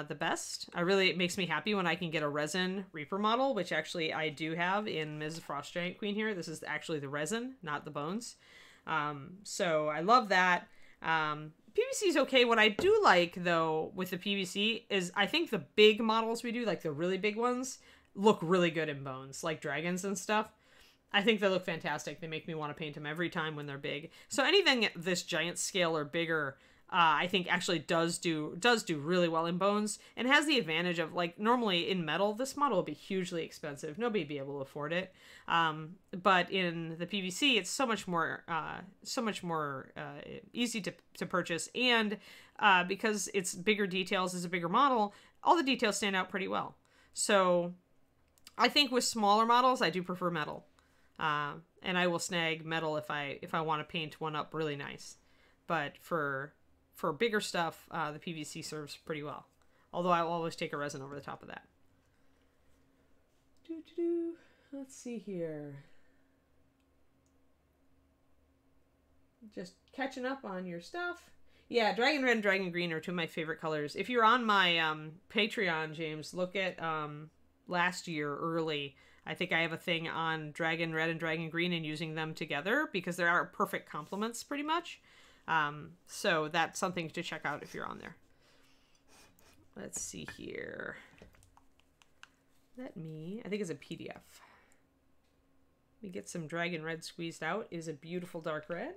the best. It makes me happy when I can get a resin Reaper model, which actually I do have in Ms. Frost Giant Queen here. This is actually the resin, not the bones. So I love that. PVC is okay. What I do like, though, with the PVC is I think the big models we do, like the really big ones, look really good in bones, like dragons and stuff. I think they look fantastic. They make me want to paint them every time when they're big. So anything at this giant scale or bigger, I think actually does do really well in bones, and has the advantage of, like, normally in metal, this model would be hugely expensive. Nobody'd be able to afford it. But in the PVC, it's so much more easy to purchase, and because it's bigger details, is a bigger model, all the details stand out pretty well. So I think with smaller models, I do prefer metal. And I will snag metal if I want to paint one up really nice. But for bigger stuff, the PVC serves pretty well. Although I will always take a resin over the top of that. Let's see here. Just catching up on your stuff. Yeah, Dragon Red and Dragon Green are two of my favorite colors. If you're on my Patreon, James, look at last year early. I think I have a thing on Dragon Red and Dragon Green and using them together because they are perfect complements pretty much. So that's something to check out if you're on there. Let's see here. I think it's a PDF. Let me get some Dragon Red squeezed out. It is a beautiful dark red.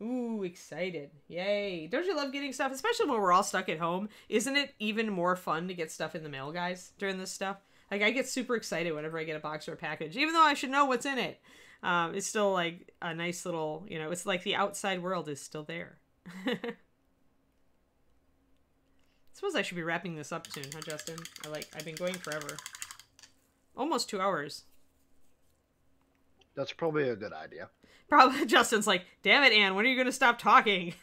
Ooh, excited. Yay. Don't you love getting stuff? Especially when we're all stuck at home. Isn't it even more fun to get stuff in the mail, guys, during this stuff? Like, I get super excited whenever I get a box or a package, even though I should know what's in it. It's still like a nice little, it's like the outside world is still there. I suppose I should be wrapping this up soon, huh, Justin? I've been going forever. Almost 2 hours. That's probably a good idea. Probably Justin's like, damn it, Anne, when are you going to stop talking?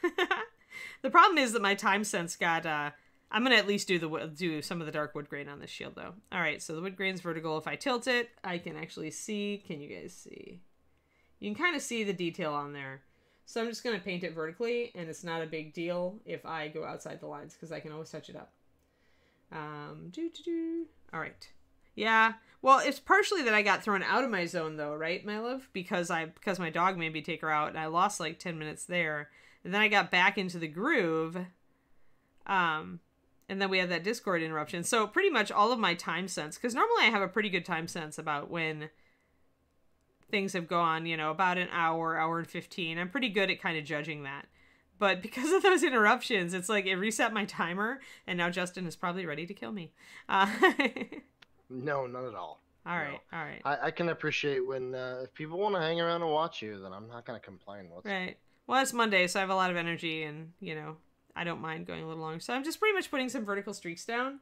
The problem is that my time sense got, I'm going to at least do some of the dark wood grain on this shield, though. All right, so the wood grain's vertical. If I tilt it, I can actually see. Can you guys see? You can kind of see the detail on there. So I'm just going to paint it vertically, and it's not a big deal if I go outside the lines, because I can always touch it up. All right. Yeah. Well, it's partially that I got thrown out of my zone, though, right, my love? Because my dog made me take her out, and I lost like 10 minutes there, and then I got back into the groove, and then we had that Discord interruption. So pretty much all of my time sense, because normally I have a pretty good time sense about when things have gone, about an hour, hour and 15. I'm pretty good at kind of judging that. But because of those interruptions, it's like it reset my timer, and now Justin is probably ready to kill me. No, not at all. All right, No. all right. I can appreciate when if people want to hang around and watch you, then I'm not going to complain. Right. Well, it's Monday, so I have a lot of energy, and, I don't mind going a little longer. So I'm just pretty much putting some vertical streaks down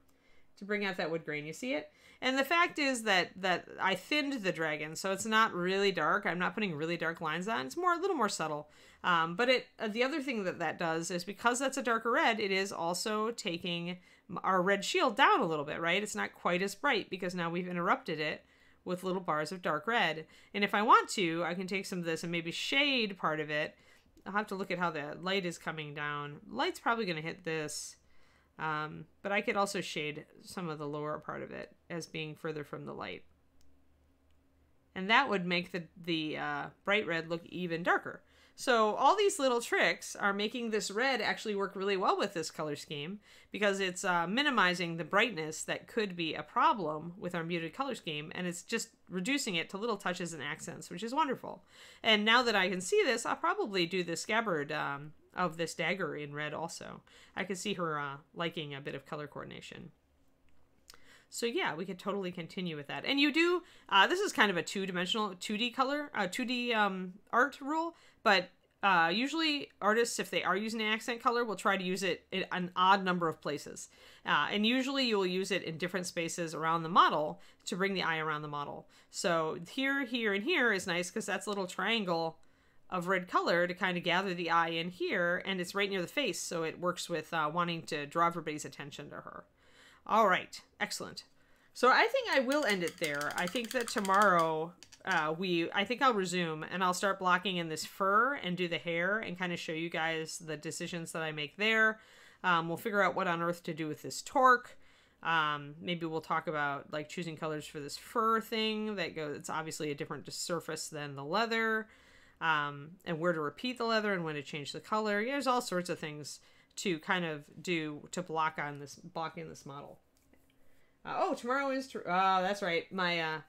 to bring out that wood grain. You see it? And the fact is that I thinned the dragon, so it's not really dark. I'm not putting really dark lines on. It's a little more subtle. But the other thing that does is because that's a darker red, it is also taking our red shield down a little bit, right? It's not quite as bright because now we've interrupted it with little bars of dark red. And if I want to, I can take some of this and maybe shade part of it. I'll have to look at how the light is coming down. Light's probably going to hit this. But I could also shade some of the lower part of it as being further from the light. And that would make the bright red look even darker. So all these little tricks are making this red actually work really well with this color scheme because it's minimizing the brightness that could be a problem with our muted color scheme, and it's just reducing it to little touches and accents, which is wonderful. And now that I can see this, I'll probably do the scabbard of this dagger in red also. I could see her liking a bit of color coordination. So yeah, we could totally continue with that. And you do, this is kind of a two-dimensional, 2D color, 2D art rule, but usually artists, if they are using an accent color, will try to use it in an odd number of places. And usually you will use it in different spaces around the model to bring the eye around the model. So here, here, and here is nice because that's a little triangle of red color to kind of gather the eye in here, and it's right near the face, so it works with wanting to draw everybody's attention to her. All right, excellent. So I think I will end it there. I think that tomorrow I think I'll resume and I'll start blocking in this fur and do the hair and kind of show you guys the decisions that I make there. We'll figure out what on earth to do with this torque. Maybe we'll talk about like choosing colors for this fur thing that goes. It's obviously a different surface than the leather, and where to repeat the leather and when to change the color. Yeah, there's all sorts of things to kind of do to block in this model. Oh, tomorrow is that's right. My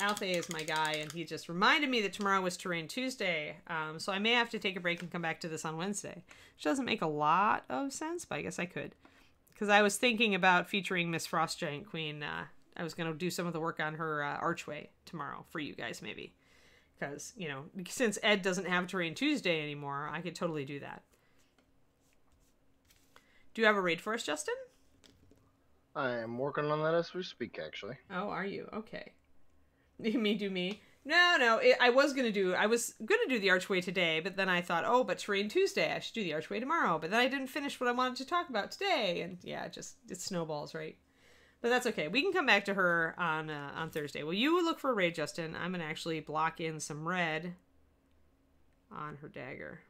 Althea is my guy, and he just reminded me that tomorrow was Terrain Tuesday. So I may have to take a break and come back to this on Wednesday, which doesn't make a lot of sense, but I guess I could, because I was thinking about featuring Miss Frost Giant Queen. I was going to do some of the work on her archway tomorrow for you guys, maybe, because since Ed doesn't have Terrain Tuesday anymore, I could totally do that. Do you have a raid for us, Justin? I am working on that as we speak, actually. Oh, are you? Okay. Me do me. No. I was gonna do the archway today, but then I thought, oh, but Terrain Tuesday, I should do the archway tomorrow. But then I didn't finish what I wanted to talk about today, and yeah, it snowballs, right? But that's okay. We can come back to her on Thursday. Well, you look for a raid, Justin. I'm gonna actually block in some red on her dagger.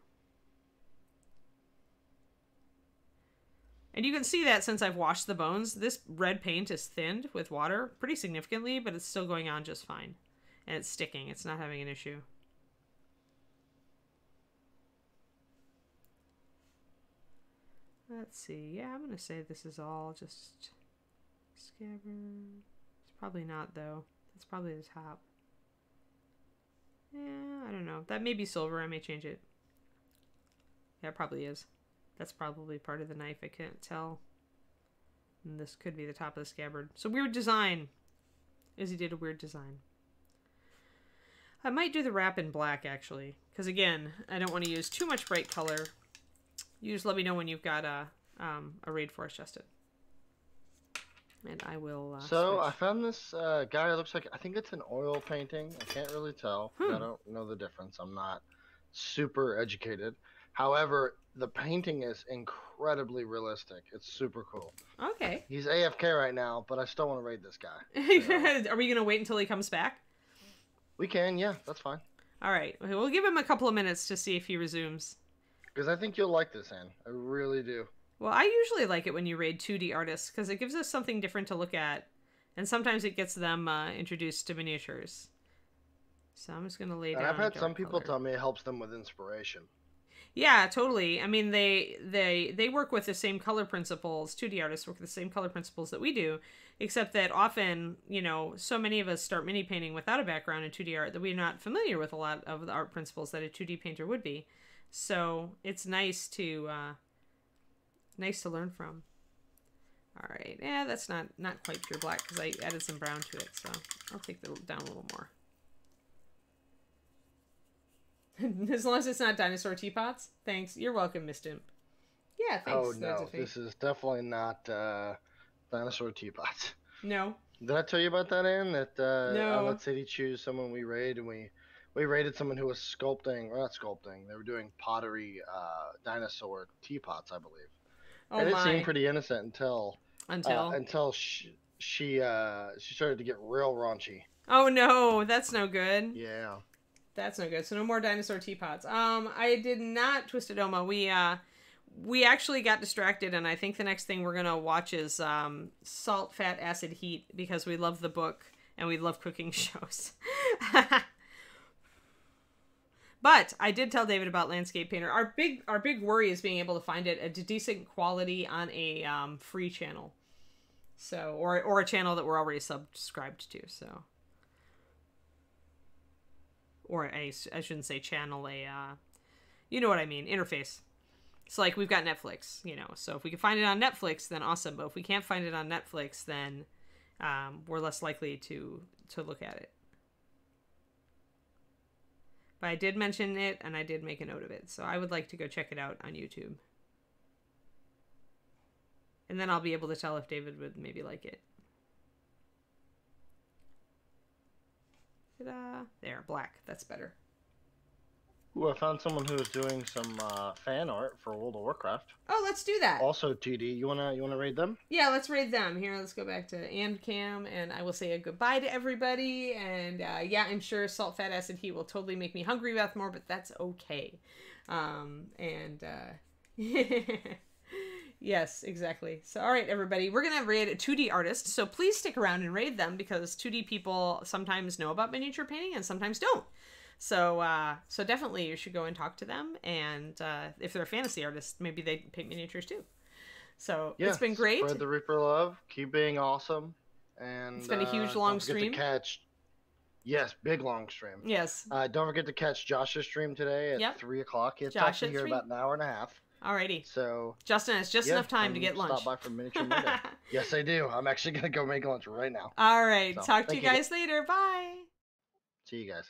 And you can see that since I've washed the bones, this red paint is thinned with water pretty significantly, but it's still going on just fine. And it's sticking. It's not having an issue. Let's see. Yeah, I'm going to say this is all just scabbard. It's probably not, though. It's probably the top. Yeah, I don't know. That may be silver. I may change it. Yeah, it probably is. That's probably part of the knife. I can't tell. And this could be the top of the scabbard. So weird design. Izzy did a weird design. I might do the wrap in black, actually. Because, again, I don't want to use too much bright color. You just let me know when you've got a raid for us, Justin. And I will So switch. I found this guy. It looks like, I think it's an oil painting. I can't really tell. I don't know the difference. I'm not super educated. However, the painting is incredibly realistic. It's super cool. Okay. He's AFK right now, but I still want to raid this guy. So. Are we going to wait until he comes back? We can, yeah, that's fine. All right. We'll give him a couple of minutes to see if he resumes. Because I think you'll like this, Anne. I really do. Well, I usually like it when you raid 2D artists, because it gives us something different to look at And sometimes it gets them introduced to miniatures. So I'm just going to lay down And I've had some dark people color. tell me it helps them with inspiration. Yeah, totally. I mean, they work with the same color principles. 2D artists work with the same color principles that we do, except that often, so many of us start mini painting without a background in 2D art that we're not familiar with a lot of the art principles that a 2D painter would be. So it's nice to learn from. All right, yeah, that's not quite pure black because I added some brown to it, so I'll take that down a little more. As long as it's not dinosaur teapots. Thanks. You're welcome, Miss Imp. Yeah, thanks. Oh no, this is definitely not dinosaur teapots. No. Did I tell you about that, Ann? That on No. that City Choose someone we raid, and we raided someone who was sculpting, or not sculpting, they were doing pottery dinosaur teapots, I believe. Oh And it seemed my. pretty innocent until she started to get real raunchy. Oh no, that's no good. Yeah. That's no good. So no more dinosaur teapots. I did not Twisted Oma. We actually got distracted, and I think the next thing we're gonna watch is Salt, Fat, Acid, Heat, because we love the book and we love cooking shows. But I did tell David about Landscape Painter. Our big worry is being able to find it at a decent quality on a free channel, so or a channel that we're already subscribed to. So, or I shouldn't say channel, you know what I mean, interface. So like we've got Netflix, so if we can find it on Netflix, then awesome. But if we can't find it on Netflix, then we're less likely to look at it. But I did mention it, and I did make a note of it. So I would like to go check it out on YouTube. And then I'll be able to tell if David would maybe like it. Ta-da! There, black. That's better. Ooh, I found someone who was doing some fan art for World of Warcraft. Oh, let's do that. Also, TD, you wanna raid them? Yeah, let's raid them. Here, let's go back to Cam, and I will say a goodbye to everybody. And yeah, I'm sure Salt, Fat, Acid, Heat will totally make me hungry about more, but that's okay. Yes, exactly. So, all right, everybody, we're gonna raid a 2D artist. So please stick around and raid them because 2D people sometimes know about miniature painting and sometimes don't. So, so definitely you should go and talk to them. And if they're a fantasy artist, maybe they paint miniatures too. So yeah, it's been great. Spread the Reaper love. Keep being awesome. And it's been a huge long stream. Yes, big long stream. Yes. Don't forget to catch Josh's stream today at 3 o'clock. It's actually here about an hour and a half. Alrighty. So Justin has just enough time to get lunch. Stop by for Miniature Monday. Yes, I do. I'm actually gonna go make lunch right now. All right. So, talk to you guys later. Bye. See you guys.